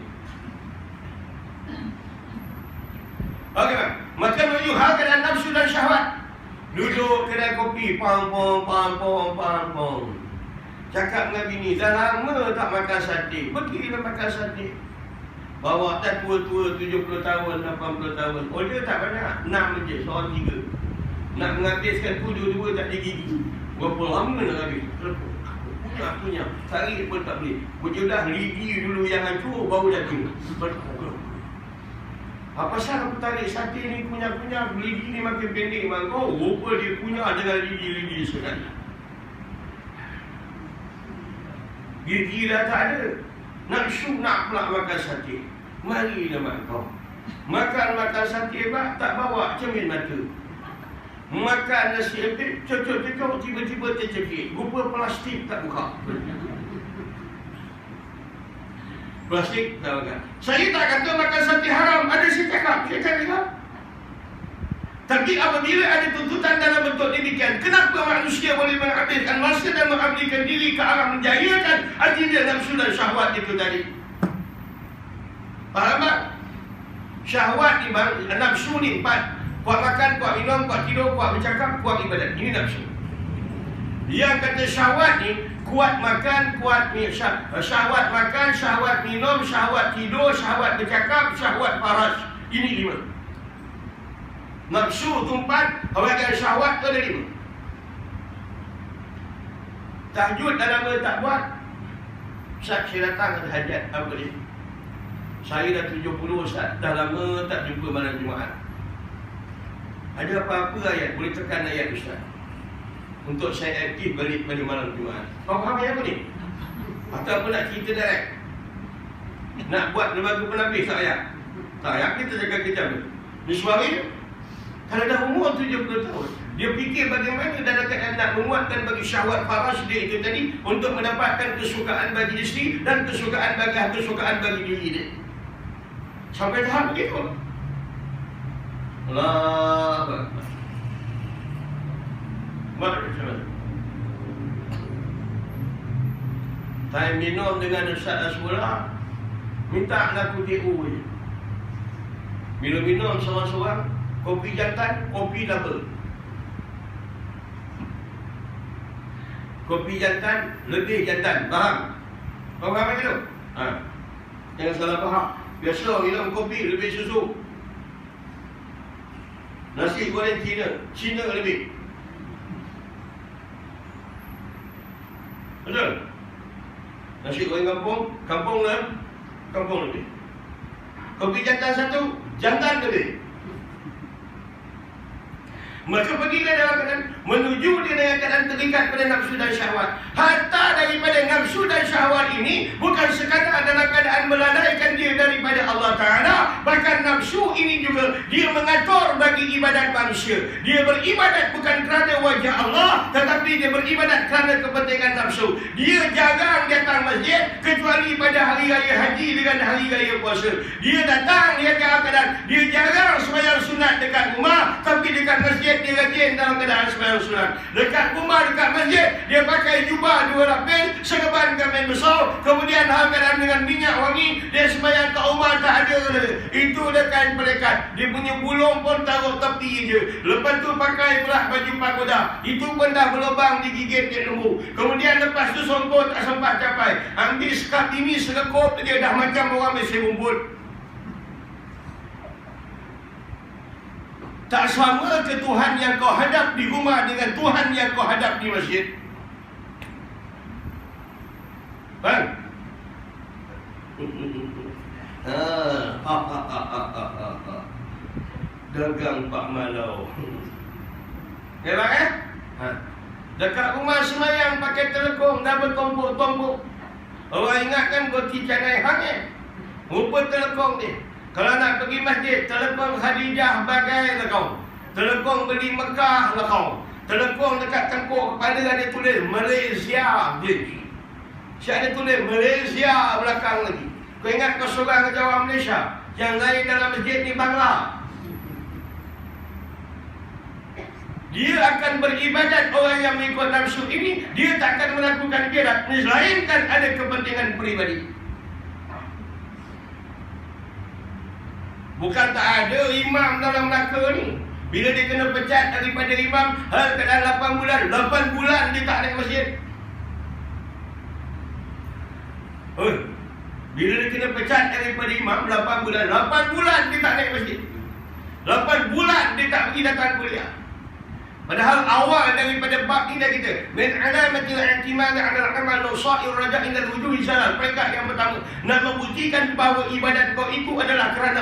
Okey, maka menuju hal keadaan nafsu dan syahwat. Duduk kedai kopi, pam. Cakap dengan bini, dah lama tak makan sate. Pergilah makan sate. Bawa tak tua-tua, 70 tahun, 80 tahun. Order tak banyak, 6 je, seorang 3. Nak menghabiskan 7 tak ada gigi. Berapa lama nak habis? Punya. Tarik pun tak boleh. Berjudah lidi dulu yang hancur, baru daging. Apa pasal aku tarik sate ni kunyah-kunyah, lidi ni makin pendek bangkau. Rupa dia kunyah dengan lidi-lidi sekali. Gigi dah tak ada. Nafsu nak pula makan sate. Marilah bangkau. Makan sate bak, tak bawa cermin mata. Makan nasi empit, cocok-cocok, tiba-tiba tercekik. Rupa plastik tak buka. Plastik tak makan. Saya tak kata makan sate haram. Ada saya cakap. Tapi apabila ada tuntutan dalam bentuk demikian, kenapa manusia boleh menghabiskan masa dan mengabdikan diri ke arah menjayakan agenda nafsu dan syahwat itu tadi? Faham tak? Syahwat ni bang, nafsu ni 4. Kuat makan, kuat minum, kuat tidur, kuat bercakap, kuat ibadat. Ini nafsu. Yang kata syahwat ni, kuat makan, kuat syahwat makan, syahwat minum, syahwat tidur, syahwat bercakap, syahwat faras. Ini 5. Nafsu tu 4, hawakan syahwat tu ada 5. Tahajud dah lama tak buat. Ustaz, saya datang ada hajat. Apa dia? Saya dah 70 Ustaz, dah lama tak jumpa malam Jumaat. Ada apa-apa ayat, boleh tekan ayat Ustaz, untuk saya aktif balik pada malam Jumaat. Kau faham ayat apa ni? Ataupun nak cerita direct, nak buat lembaga penapis tak ayat? Tak ayat, kita jaga kejam. Ni suami dia, kalau dah umur 70 tahun, dia fikir bagaimana dalam keadaan nak menguatkan bagi syahwat faras dia itu tadi, untuk mendapatkan kesukaan bagi isteri dan kesukaan bagi diri dia. Sampai tahap begitu. Allah Akbar. Macam mana? Time minum dengan Ustaz Asmula, minta laku TO je. Minum-minum seorang-seorang, kopi jantan, kopi double. Kopi jantan, lebih jantan. Faham? Kau faham macam tu? Jangan salah faham. Biasa minum kopi, lebih susu. Nasi goreng Cina lebih. Betul? Nasi goreng kampung lebih. Kopi jantan 1, jantan lebih. Maka pergilah dalam keadaan menuju dia dengan keadaan terikat pada nafsu dan syahwat. Hatta daripada nafsu dan syahwat ini bukan sekadar dalam keadaan melalaikan dia daripada Allah Ta'ala. Bahkan nafsu ini juga dia mengatur bagi ibadat manusia. Dia beribadat bukan kerana wajah Allah, tetapi dia beribadat kerana kepentingan nafsu. Dia jarang datang masjid kecuali pada hari raya haji dengan hari raya puasa. Dia datang dia dalam keadaan dia jarang sembahyang sunat dekat rumah, tapi dekat masjid dia rajin dalam keadaan sembahyang sunat. Dekat rumah, dekat masjid, dia pakai jubah 2 lapis, serban gamis besar, kemudian dalam keadaan dengan minyak wangi, dia sembahyang kat rumah tak ada. Itu dia kain pelekat. Dia punya bulung pun taruh tepi je. Lepas tu pakai pula baju pagoda. Itu pun dah berlubang digigit dia lembu. Kemudian lepas tu songkor tak sempat capai. Ambil sekat ini selekop dia dah macam orang mesin rumput. Tak sama ke Tuhan yang kau hadap di rumah dengan Tuhan yang kau hadap di masjid? Faham? Dagang Pak Malau. Memang eh? Dekat rumah semayang pakai telekong, dah bertumpuk-tumpuk. Orang ingatkan goti canai hang rupa telekong ni. Kalau nak pergi masjid, telekong Khadijah bagai lekong. Telekong beli Mekah lekong. Telekong dekat tengkuk kepala ada tulis Malaysia. Siap ada tulis Malaysia belakang lagi. Kau ingat kau seorang kerja orang Malaysia, yang lain dalam masjid ni Bangla. Dia akan beribadat, orang yang mengikut nafsu ini, dia tak akan melakukan ibadat melainkan ada kepentingan peribadi. Bukan tak ada imam dalam Melaka ni. Bila dia kena pecat daripada imam, hal keadaan 8 bulan dia tak naik masjid. Bila dia kena pecat daripada imam 8 bulan dia tak naik masjid. 8 bulan dia tak pergi datang kuliah. Padahal awal daripada bab ini dah kita min alamatil i'timad 'ala al-amal nusair raja' ila al-wujuh salat. Peringkat yang pertama, nak membuktikan bahawa ibadat kau itu adalah kerana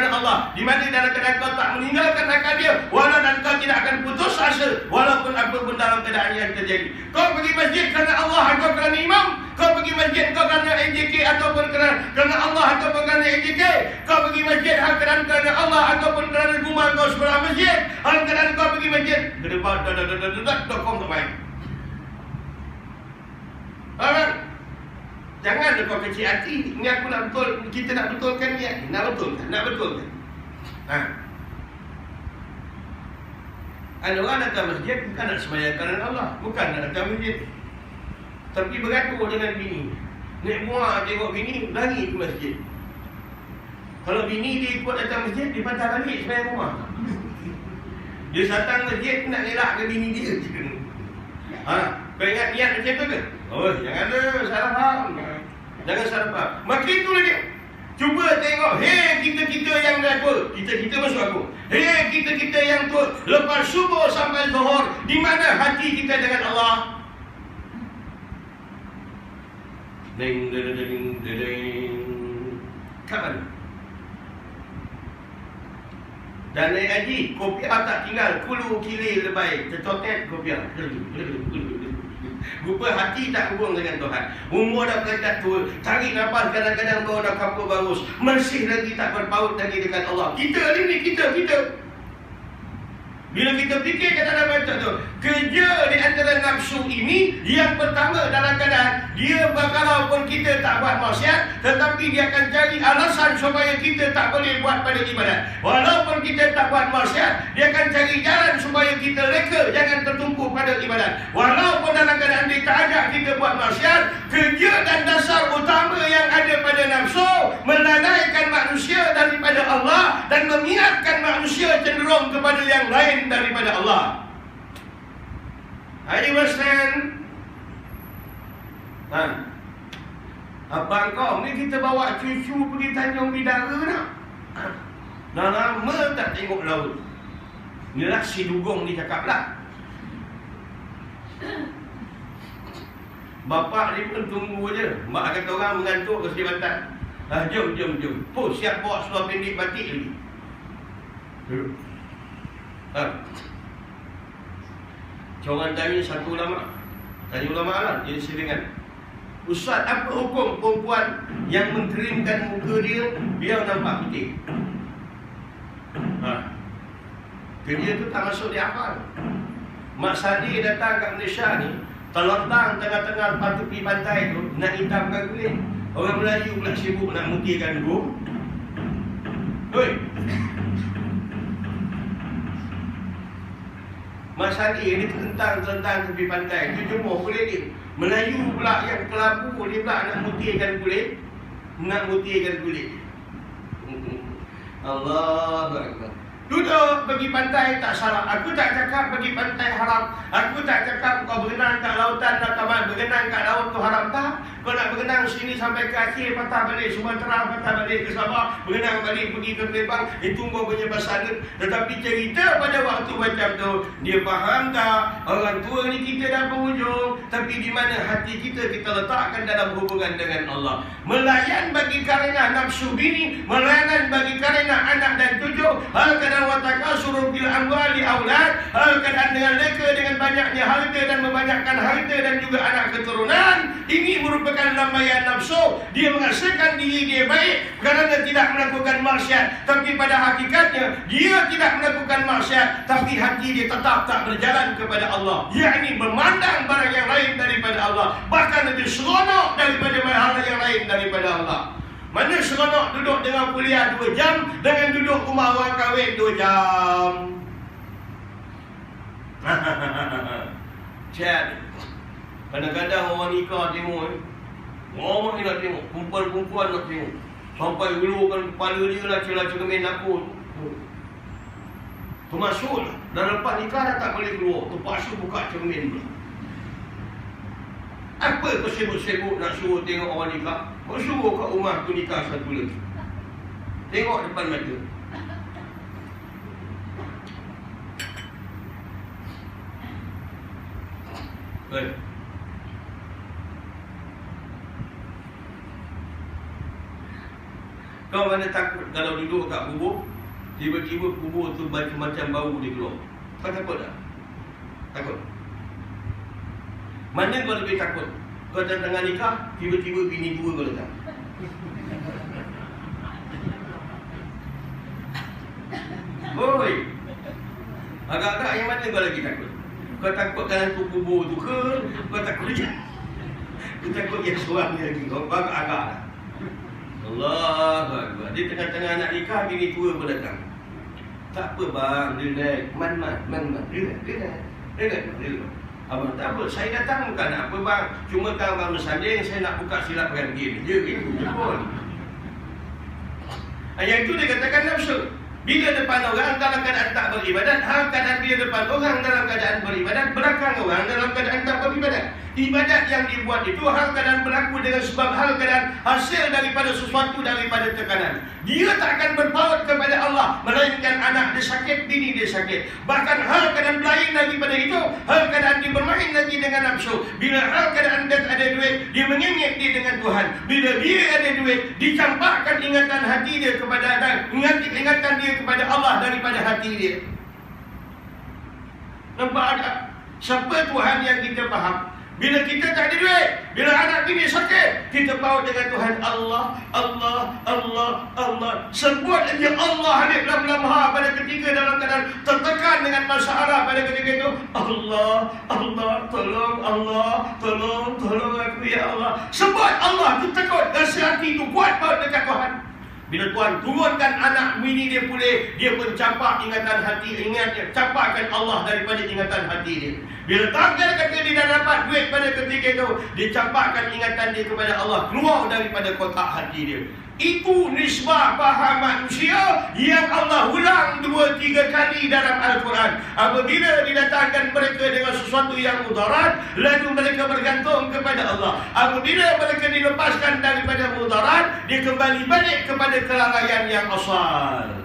Allah. Di mana dalam keadaan kau tak meninggalkan akal dia, walau dan kau tidak akan putus asa walaupun apa pun dalam keadaan yang terjadi. Kau pergi masjid kerana Allah atau kerana imam? Kau pergi masjid kau kerana AJK ataupun kerana Allah ataupun kerana AJK? Kau pergi masjid kerana Allah ataupun kerana rumah kau sebelah masjid? Hal kerana kau pergi masjid ke depan .com tak baik. Alright. Jangan kau kecil hati. Ni aku nak betul, kita nak betulkan niat ni. Nak betulkan. Ada orang datang masjid bukan nak sembahyang kerana Allah, bukan nak datang masjid, tapi beratur dengan bini. Naik muak tengok bini, lari ke masjid. Kalau bini dia ikut datang masjid, dia patah balik sembahyang rumah. Dia datang masjid nak elakkan bini dia. Kau ingat niat macam tu ke? Jangan salah faham. Jangan salah faham. Makin tu lagi. Cuba tengok, kita yang dah tua. Kita masuk aku. Kita yang tua. Lepas subuh sampai zuhur, di mana hati kita dengan Allah? Ding. Kat mana? Dan naik haji, kopiah tak tinggal. Kulu kili lebay. Tercotet kopiah. Rupa hati tak hubung dengan Tuhan. Umur dah berdekat tua, tarik nafas kadang-kadang baru dah kapur bagus, masih lagi tak berpaut lagi dengan Allah. Kita ni kita. Bila kita fikir kata dalam ayat tu, kerja di antara nafsu ini, yang pertama dalam keadaan dia walaupun kita tak buat maksiat, tetapi dia akan cari alasan supaya kita tak boleh buat pada ibadat. Walaupun kita tak buat maksiat, dia akan cari jalan supaya kita reka, jangan tertumpu pada ibadat. Walaupun dalam keadaan dia tak ajak kita buat maksiat, kerja dan dasar utama yang ada pada nafsu melalaikan manusia daripada Allah dan mengingatkan manusia cenderung kepada yang lain daripada Allah. Hari Western abang kau ni kita bawa cucu pergi Tanjung Bidara nak. Dah lama tak tengok laut. Inilah si Dugong ni cakap lah. Bapak ni pun tunggu je. Mak kata orang mengantuk ke Selatan. Jom. Siap bawa seluar pendek batik lagi. Duduk. Orang tanya satu ulama. Tanya ulama lah, dia sedengan. Ustaz, apa hukum perempuan yang mengkerimkan muka dia biar nampak putih? Kerja tu tak masuk di akal. Mak Sadi datang kat Malaysia ni, terlentang tengah-tengah tepi pantai tu, nak hitamkan kulit. Orang Melayu pula sibuk nak mutihkan gua. Mak Sadi ni terlentang tepi pantai, tu jemur kulit dia. Melayu pula yang kelabu, dia pula nak mutihkan kulit. Allahu Akbar. Duduk pergi pantai tak salah. Aku tak cakap pergi pantai haram. Aku tak cakap kau berenang kat lautan dan kawan berenang kat laut tu haram. Tak. Kau nak berenang sini sampai ke akhir, patah balik Sumatera, patah balik ke Sabah, berenang balik pergi ke Palembang, itu kau punya pasangan. Tetapi cerita pada waktu macam tu, dia faham tak? Orang tua ni kita dah penghujung, tapi di mana hati kita letakkan dalam hubungan dengan Allah. Melayan bagi karena nafsu bini, melayan bagi karena anak dan cucu. Hal kadang wataka suruh bil amwali aulad, hal kadang dengan leka dengan banyaknya harta dan membanyakkan harta dan juga anak keturunan. Ini merupakan lambaian nafsu. Dia menghasilkan diri dia baik kerana tidak melakukan maksiat, tapi pada hakikatnya dia tidak melakukan maksiat, tapi hati dia tetap tak berjalan kepada Allah, yakni memandang barang yang lain daripada Allah, bahkan lebih seronok daripada hal yang lain daripada Allah. Mana seronok duduk dengan kuliah 2 jam dengan duduk rumah orang kahwin 2 jam. Chat. Kadang-kadang orang nikah tengok, orang ni nak tengok, perempuan-perempuan nak tengok, sampai hulurkan kepala dia lah cermin aku. Termasuk dah lepas nikah dah tak boleh keluar, terpaksa buka cermin pula. Apa kau sibuk-sibuk nak suruh tengok orang nikah? Kau suruh kat rumah tu nikah satu lagi. Tengok depan mata. Kau mana takut kalau duduk kat kubur, tiba-tiba kubur tu macam-macam bau dia keluar? Kau takut tak? Takut? Mana kau lebih takut? Kau tengah nikah, tiba-tiba bini 2 kau letak. Oi, agak-agak yang mana kau lagi takut? Kau takut dalam tu kubur tu ke? Kau takut je? Kau takut yang seorang ni lagi? Kau agak-agak lah. Allah Akbar. Dia tengah-tengah nak nikah, bini 2 pun datang. Tak apa bang, relax. Man. Relax. Abang tak apa, saya datang bukan nak apa bang. Cuma kan abang bersanding, saya nak buka silap game je gitu je pun. Yang itu dia katakan nafsu. Bila depan orang dalam keadaan tak beribadat, hal keadaan bila depan orang dalam keadaan beribadat, belakang orang dalam keadaan tak beribadat. Ibadat yang dibuat itu hal keadaan berlaku dengan sebab hal keadaan hasil daripada sesuatu daripada tekanan. Dia tak akan berpaut kepada Allah, melainkan anak dia sakit, bini dia sakit. Bahkan hal keadaan lain daripada itu, hal keadaan dia bermain lagi dengan nafsu. Bila hal keadaan dia ada duit, dia mengingat dia dengan Tuhan. Bila dia ada duit, dicampakkan ingatan hati dia kepada ingatan dia kepada Allah daripada hati dia. Nampak tak? Siapa Tuhan yang kita faham? Bila kita tak ada duit, bila anak bini sakit, kita bawa dengan Tuhan Allah. Sebut aja Allah alif lam lam ha pada ketika dalam keadaan tertekan dengan masalah pada ketika itu. Allah, tolong Allah, tolong aku ya Allah. Sebut Allah tu tekut, rasa hati tu kuat bawa dekat Tuhan. Bila Tuhan turunkan anak bini dia pulih, dia pun campak ingatan hati, campakkan Allah daripada ingatan hati dia. Bila takdir kata dia dah dapat duit pada ketika itu, dia campakkan ingatan dia kepada Allah, keluar daripada kotak hati dia. Itu nisbah faham manusia yang Allah ulang 2-3 kali dalam Al-Quran. Apabila didatangkan mereka dengan sesuatu yang mudarat, lalu mereka bergantung kepada Allah. Apabila mereka dilepaskan daripada mudarat, dia kembali balik kepada kelalaian yang asal.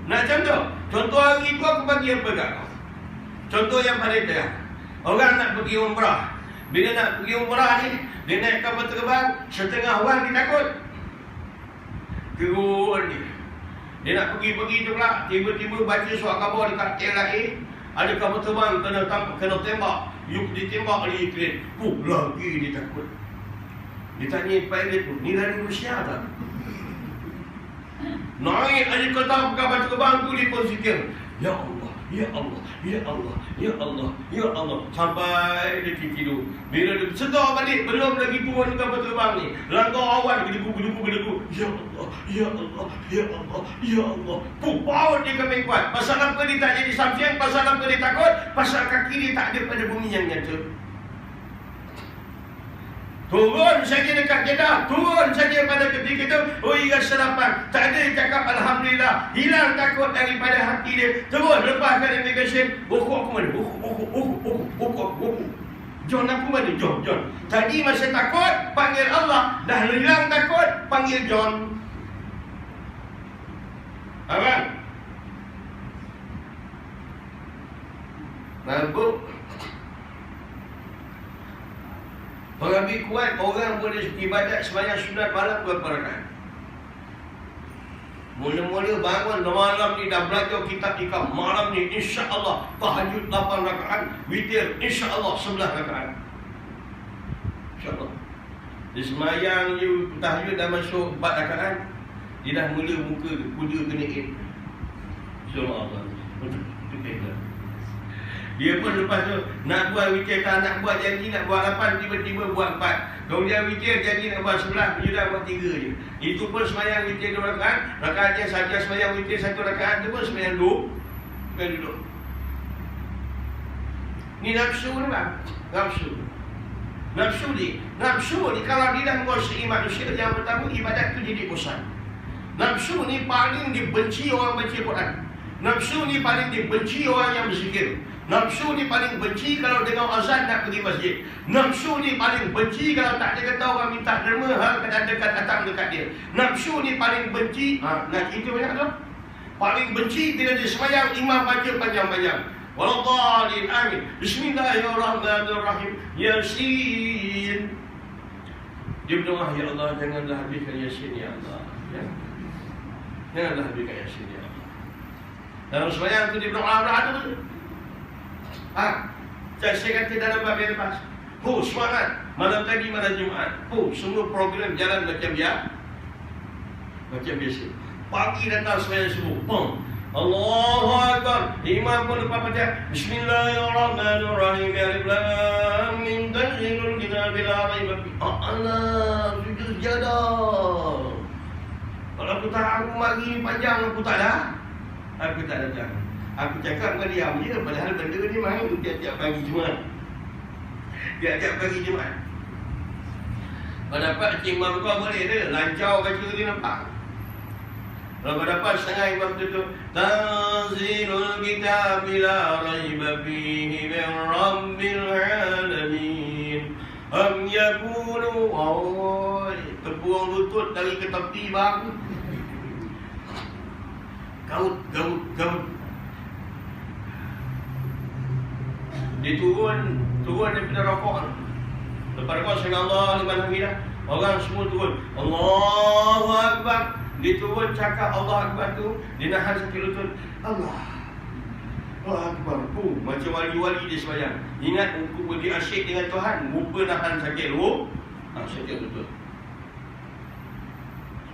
Nak contoh? Contoh hari itu aku bagi apa kat kau? Contoh yang paling terang. Orang nak pergi umrah. Bila nak pergi umrah ni, dia naik kapal terbang, setengah orang dia takut. Terus dia nak pergi tu pula, tiba-tiba baca surat khabar dekat LIA, ada kapal terbang kena tembak. Ditembak oleh Ukraine. Lagi dia takut. Dia tanya pilot tu, ni dari Rusia tak? Naik aja kata kapal terbang tu di posisi. Ya Allah, ya Allah, ya Allah, ya Allah, ya Allah. Sampai dia tidur. Bila dia sedar balik, belum lagi turun kapal terbang ni, langkah awan gedegu. Ya Allah, ya Allah, ya Allah, ya Allah. Paut dia kami kuat. Pasal apa dia tak jadi samsian? Pasal apa dia takut? Pasal kaki dia tak ada pada bumi yang nyata. Turun saja dekat Jeddah, turun saja pada ketika itu, iya sarapan. Tak ada cakap Alhamdulillah, hilang takut daripada hati dia. Terus lepaskan immigration, buku aku mana? Buku. John aku mana? John. Tadi masa takut, panggil Allah. Dah hilang takut, panggil John. Abang? Nampak? Orang lebih kuat, orang boleh ibadat sembahyang sunat malam berapa rakaat. Mula-mula bangun malam ni dah belajar kitab ikam. Malam ni insya-Allah tahajud 8 rakaat, witir insya-Allah 11 rakaat. Insya-Allah. Dia sembahyang you tahajud dah masuk 4 rakaat, dia dah mula muka kuda kena air. Insya-Allah. Dia pun lepas tu nak buat witir, tak nak buat janji nak buat 8, tiba-tiba buat 4. Kemudian witir janji nak buat 11, dia dah buat 3 je. Itu pun sembahyang witir 2 rakaat. Rakaatnya saja sembahyang witir 1 rakaat tu pun sembahyang duduk. Ni nafsu ni bang. Nafsu ni kalau dia dah menguasai manusia, yang pertama ibadat tu jadi bosan. Nafsu ni paling dibenci orang baca Quran. Nafsu ni paling dibenci orang yang berzikir. Nafsu ni paling benci kalau dengar azan nak pergi masjid. Nafsu ni paling benci kalau tak ada kata orang minta derma, dekat datang dekat dia. Nafsu ni paling benci, nak itu banyak tu. Paling benci bila dia sembahyang imam baca panjang-panjang. Waladhdallin, amin. Bismillahirrahmanirrahim. Yasin. Dia berdoa, ya Allah, janganlah habiskan Yasin ya Allah. Ya. Janganlah habiskan Yasin ya Allah. Dalam sembahyang tu dia berdoa tu. Saya kata dalam bab yang lepas, semangat malam tadi, malam Jumaat, semua program jalan macam biasa. Pagi datang sembahyang subuh, Allahu Akbar, imam pun lepas baca Bismillahirrahmanirrahim, alif lam mim, tanzilul kitabil la raiba fihi. Allah, sujud sejadah. Kalau aku tak aku mari panjang, aku tak ada datang. Aku cakap dengan dia je, padahal benda ni main tiap-tiap pagi Jumaat. Kalau dapat imam kau boleh dia lancau baca dia nampak. Kalau dapat setengah imam tu Tanzilul kitabil la raiba fihi min rabbil alamin. Am yakunu terbuang lutut dari ke tepi bang. Gaut. Dia turun daripada rokok. Lepas rokok sami Allah liman hamidah, orang semua turun Allahu Akbar. Dia turun cakap Allah Akbar tu, dia nahan sakit lutut. Allah Akbar. Macam wali-wali dia sembahyang. Ingat dia asyik dengan Tuhan, lupa nahan sakit lutut.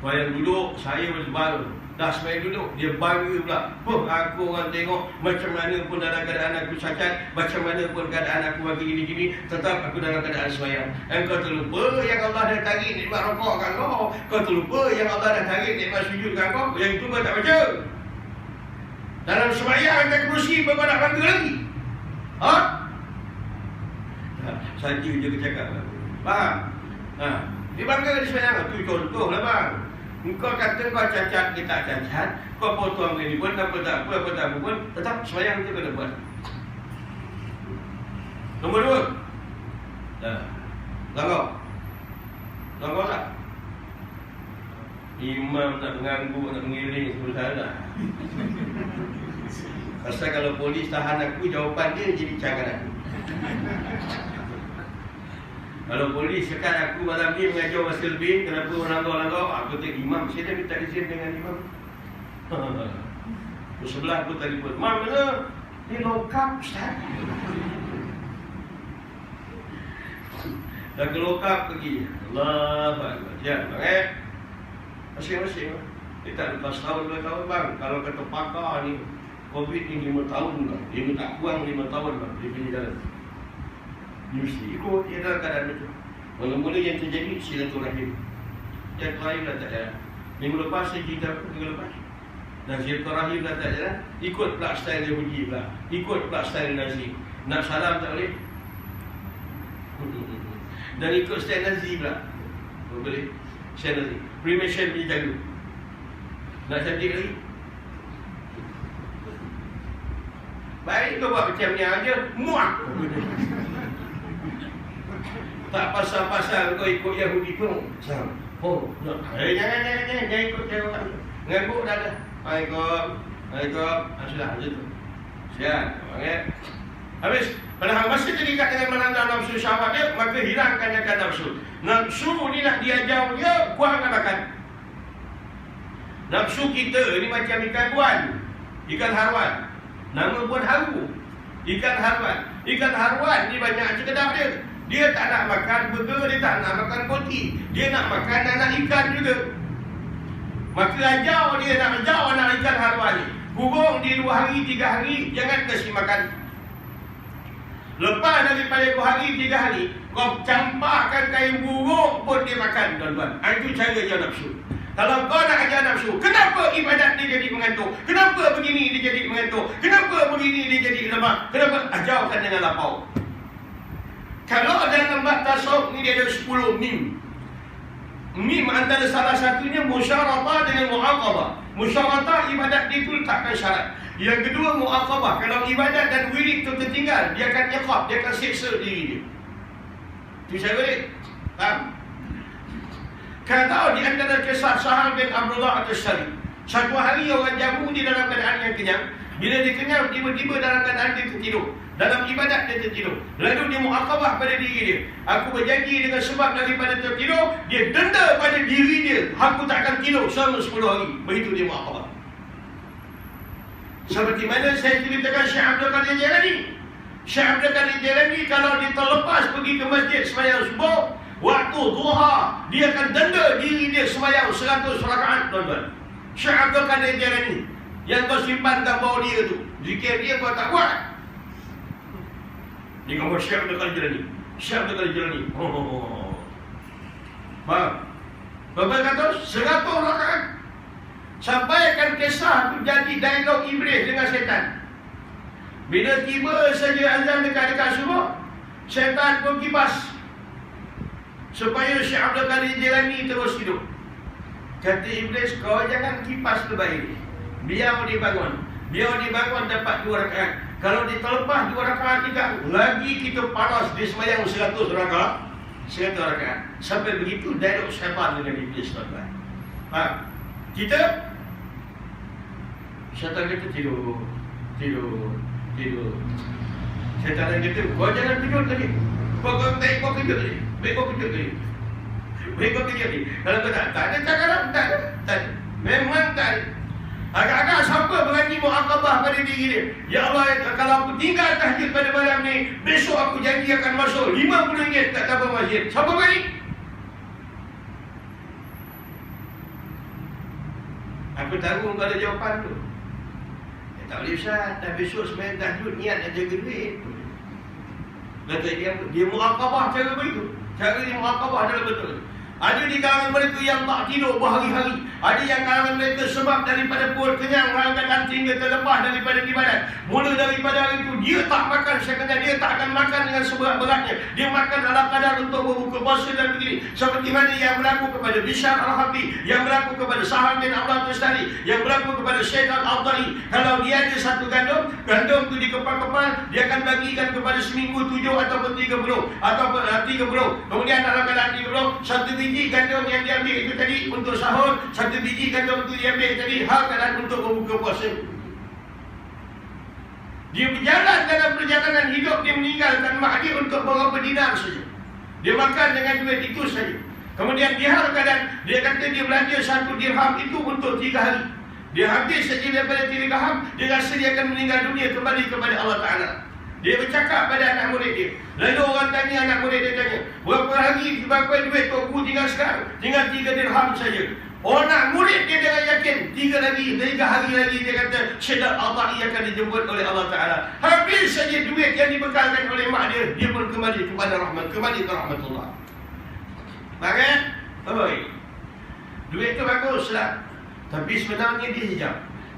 Sembahyang duduk, saya bersebar. Dah sembahyang duduk, dia bangga pula. Aku orang tengok macam mana pun dalam keadaan aku cacat, macam mana pun keadaan aku bagi gini-gini, tetap aku dalam keadaan sembahyang. Engkau terlupa yang Allah dah tarik nikmat rokok kat kau. Kau terlupa yang Allah dah tarik nikmat sujud kat kau. Yang itu kau tak baca. Dalam sembahyang tak kerusi, kau nak bangga lagi. Saja je cakap. Faham? Dia bangga di sembahyang. Itu contoh lah bang. Kau kata kau cacat, dia tak cacat. Kau potong ini pun, apa tak pun, tetap sembahyang tu kena buat. Nombor 2. Langkau tak? Imam nak mengganggu, nak mengiring, sebut salah. Pasal kalau polis tahan aku, jawapan dia jadi cangan aku. Kalau polis sekat aku malam ni mengajar masa lebih, kenapa melanggar-langgar? Aku kata imam, saya dah minta izin dengan imam. Sebelah aku telefon, Mam mana? Dia lokap Ustaz. Dah ke lokap pergi. Allah Akbar. Ya, masing-masing. Dia tak lepas tahun 2 tahun bang. Kalau kata pakar ni, Covid ni 5 tahun bang. Dia tak kurang 5 tahun bang. Dia punya jalan. Mesti ikut dia dalam keadaan itu. Mula-mula yang terjadi silaturahim. Yang terakhir dah tak jalan. Minggu lepas saya cerita minggu lepas. Dan silaturahim dah tak jalan. Ikut pula style Yahudi pula. Ikut pula style Nazi. Nak salam tak boleh. Dan ikut stand Nazi pula. Boleh? Stand Nazi. Freemason punya jaga. Nak cantik lagi? Baik kau buat macam ni aja, muak. Tak pasal-pasal kau ikut Yahudi pun. Oh, jangan ikut Yahudi. Ngangkuk dah dah. Waalaikumsalam. Sudah, macam tu. Siap, okay. Habis, padahal masa terikat dengan menandang nafsu syahwat dia, maka hilangkan akan nafsu. Nafsu ni nak diajar dia, kurangkan makan. Nafsu kita ni macam ikan buan, ikan harwan. Nama pun haru. Ikan harwan. Ikan harwan ni banyak sekedar dia. Dia tak nak makan burger, dia tak nak makan roti. Dia nak makan anak ikan juga. Maka ajar dia nak ajar anak ikan harwan ni. Kurung dia 2 hari, 3 hari, jangan kasih makan. Lepas daripada 2 hari, 3 hari, kau campakkan kain burung pun dia makan, tuan-tuan. Itu cara ajar nafsu. Kalau kau nak ajar nafsu, kenapa ibadat dia jadi mengantuk? Kenapa begini dia jadi mengantuk? Kenapa begini dia jadi lemah? Kenapa? Ajarkan dengan lapau. Kalau dalam bab tasawuf ni dia ada 10 mim. Mim antara salah satunya musyaratah dengan mu'aqabah. Musyaratah ibadat dia tu letakkan syarat. Yang kedua mu'aqabah. Kalau ibadat dan wirid tu tertinggal, dia akan iqab, dia akan siksa diri dia. Itu cara dia. Faham? Kata di antara kisah Sahal bin Abdullah At-Tashari. Satu hari orang jamu di dalam keadaan yang kenyang. Bila dia kenyang, tiba-tiba dalam keadaan dia tertidur. Dalam ibadat dia tertidur. Lalu dia mu'aqabah pada diri dia. Aku berjanji dengan sebab daripada tertidur, dia denda pada diri dia. Aku tak akan tidur selama 10 hari. Begitu dia mu'aqabah. Seperti mana saya ceritakan Syekh Abdul Qadir Jailani. Syekh Abdul Qadir Jailani kalau dia terlepas pergi ke masjid sembahyang subuh, waktu duha, dia akan denda diri dia sembahyang 100 rakaat, tuan-tuan. Syekh Abdul Qadir Jailani yang kau simpan gambar dia tu, zikir dia kau tak buat. Dia gambar Syekh Abdul Qadir Jailani. Syekh Abdul Qadir Jailani. Faham? Bapak kata 100 rakaat. Sampaikan kisah tu jadi dialog iblis dengan syaitan. Bila tiba saja azan dekat-dekat subuh, syaitan pun kipas supaya Syekh Abdul Qadir Jailani terus hidup. Kata iblis, kau jangan kipas terbaik. Biar dia bangun. Biar dia bangun dapat 2 rakaat. Kalau dia terlepas 2 rakaat juga, lagi kita panas dia sembahyang 100 rakaat. 100 rakaat. Sampai begitu dialog syaitan dengan iblis, tuan-tuan. Faham? Kita syaitan kata tidur. Syaitan kata kau jangan tidur tadi. Kau kejut tadi. Baik kau kejut tadi. Kalau kau tak ada cakaran, tak ada. Memang tak ada. Agak-agak siapa berani mu'aqabah pada diri dia. Ya Allah, kalau aku tinggal tahajud pada malam ni, besok aku janji akan masuk RM50 tak dapat masjid. Siapa berani? Aku tahu kau ada jawapan tu. Tak boleh Ustaz, dah besok sembahyang tahajud niat nak jaga duit. Kata dia mu'aqabah cara begitu. Cara dia mu'aqabah adalah betul. Ada di kalangan mereka yang tak tidur berhari-hari. Ada yang kalangan mereka sebab daripada perut kenyang, dan hingga terlepas daripada ibadat. Mula daripada hari itu dia tak makan sekadar, dia tak akan makan dengan seberat-beratnya. Dia makan dalam kadar untuk berbuka puasa dan begini. Seperti mana yang berlaku kepada Bishr Al-Habbi, yang berlaku kepada Sahal bin Abdullah At-Tashari, yang berlaku kepada Syekh Al-Awda'i. Kalau dia ada satu gandum tu dikepal-kepal, dia akan bagikan kepada seminggu 7 ataupun 30 ataupun 30. Kemudian dalam keadaan 30, satu biji gandum yang diambil itu tadi untuk sahur, satu biji gandum itu diambil tadi hal keadaan untuk berbuka puasa. Dia berjalan dalam perjalanan hidup, dia meninggalkan mak dia untuk beberapa dinar saja. Dia makan dengan duit itu saja. Kemudian di hal keadaan dia kata dia belanja 1 dirham itu untuk 3 hari. Dia habis saja daripada 3 dirham, dia rasa dia akan meninggal dunia, kembali kepada Allah Ta'ala. Dia bercakap pada anak murid dia. Lalu orang tanya, anak murid dia tanya, berapa hari, berapa duit Tok Guru tinggal sekarang? Tinggal 3 dirham saja. Orang murid dia dengan yakin 3 hari lagi dia kata Syekh Al-Awda'i akan dijemput oleh Allah Ta'ala. Habis saja duit yang dibekalkan oleh mak dia pun kembali kepada rahmat, kembali ke rahmatullah. Baik? Baik. Duit tu baguslah, tapi sebenarnya dia hijab.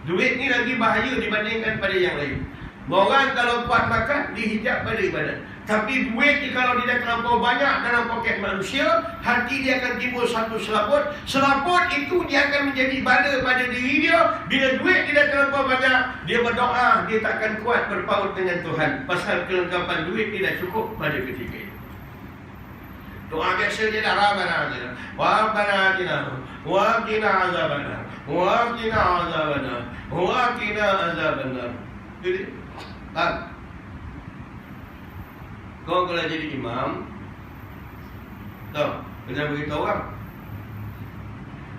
Duit ni lagi bahaya dibandingkan pada yang lain. Orang kalau kuat makan, dihijab pada ibadat. Tapi duit ni kalau dia dah terlampau banyak dalam poket manusia, hati dia akan timbul satu selaput. Selaput itu dia akan menjadi bala pada diri dia. Bila duit dia dah terlampau banyak, dia berdoa, dia tak akan kuat berpaut dengan Tuhan. Pasal kelengkapan duit dia dah cukup pada ketika itu. Doa biasa dia dah Rabbana atina wa qina azabannar wa qina azabannar wa qina azabannar. Jadi, kau kalau jadi imam, tahu, kena beritahu orang.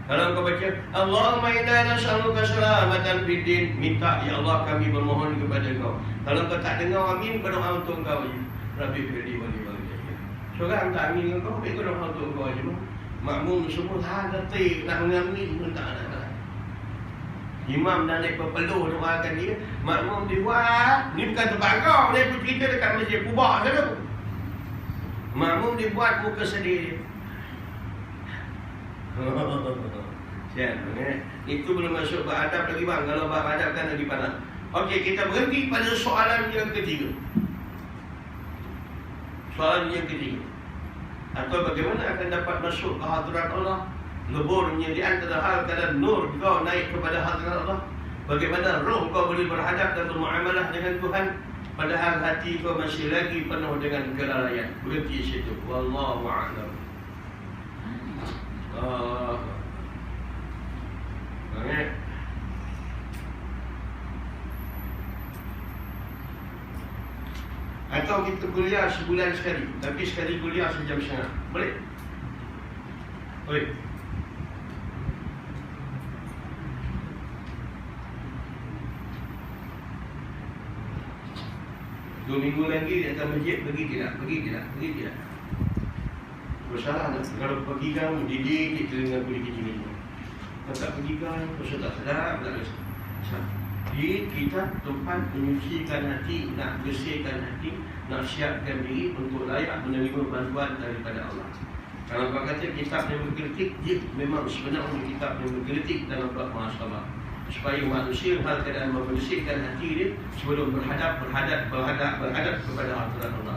Kalau kau baca Allahumma inna nas'aluka salamatan fid din, minta ya Allah kami bermohon kepada kau. Kalau kau tak dengar amin, kau doa untuk kau je. Rabbi firli wa li walidayya. Seorang tak amin dengan kau, kau doa untuk kau je. Makmum semua tak nak mengamin pun tak ada. Imam dah naik berpeluh doakan dia, makmum dia buat. Ni bukan tempat kau, dia pun cerita dekat Masjid Kubah sana. Makmum dia buat muka sedih dia. Itu belum masuk beradab lagi bang. Kalau beradab kan lagi panas. Okey, kita berhenti pada soalan yang ketiga. Soalan yang ketiga, atau bagaimana akan dapat masuk ke hadirat Allah? Leburnya di antara hal kadang nur kau naik kepada hadirat Allah. Bagaimana roh kau boleh berhadap dan bermuamalah dengan Tuhan, padahal hati kau masih lagi penuh dengan kelalaian. Berhenti situ. Wallahu a'lam. Atau kita kuliah sebulan sekali, tapi sekali kuliah sejam setengah. Boleh? Boleh. 2 minggu lagi dia datang masjid, pergi tidak. Bersalah tak? Kalau pergi kan, didik telinga aku dikit ni. Kalau tak pergi kan, pasal tak sedap, tak rasa. Jadi kita tempat menyucikan hati, nak bersihkan hati, nak siapkan diri untuk layak menerima bantuan daripada Allah. Kalau kau kata kitab yang berkritik, memang sebenarnya kitab yang berkritik dalam bab muhasabah. Supaya manusia hal keadaan membersihkan hati dia sebelum berhadap kepada hadirat Allah.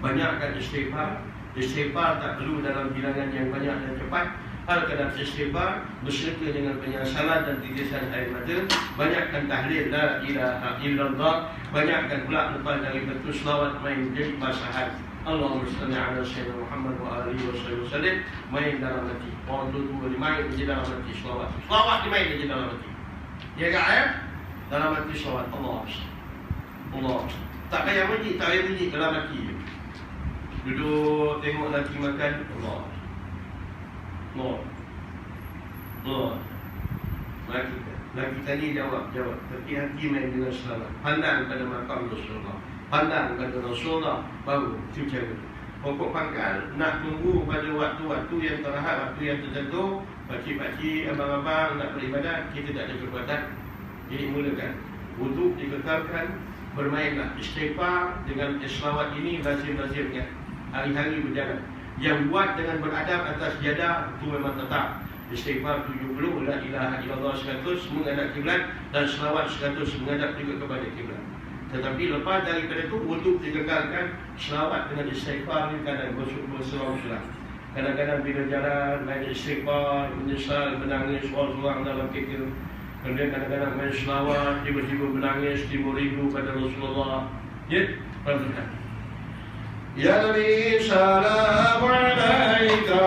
Banyakkan istighfar. Istighfar tak perlu dalam bilangan yang banyak dan cepat. Hal keadaan istighfar berserta dengan penyesalan dan titisan air mata. Banyakkan tahlil la ilaha illallah. Banyakkan pula lepas daripada selawat main jadi basahan. Allahumma salli ala sayyidina Muhammad wa alihi wasallam. Main dalam hati. Orang tu main di dalam hati selawat. Selawat dimain di dalam hati. Ya kan? Dalam hati selawat Allah. Tak payah bunyi, dalam hati. Duduk tengok lelaki makan Allah. Lelaki tadi jawab. Tapi hati main dengan selamat. Pandang pada makam Rasulullah, pandang pada Rasulullah, baru itu cara. Pokok pangkal nak tunggu pada waktu-waktu yang terhad, waktu yang tertentu. Pakcik-pakcik, abang-abang nak beribadat, kita tak ada kekuatan. Jadi mulakan wuduk dikekalkan, bermainlah istighfar dengan selawat ini lazim-lazimnya hari-hari berjalan. Yang buat dengan beradab atas jadah itu memang tetap. Istighfar 70, la ilaha illallah 100 menghadap kiblat, dan selawat 100 menghadap juga kepada kiblat. Tetapi lepas daripada itu wuduk dikekalkan, selawat dengan istighfar ni kadang berselang-selang. Kadang-kadang bila jalan main istighfar, menyesal, menangis orang-orang dalam kereta. Kemudian kadang-kadang main selawat, tiba-tiba menangis, tiba rindu pada Rasulullah. Ya, perhatikan. Ya Nabi, salam alaika.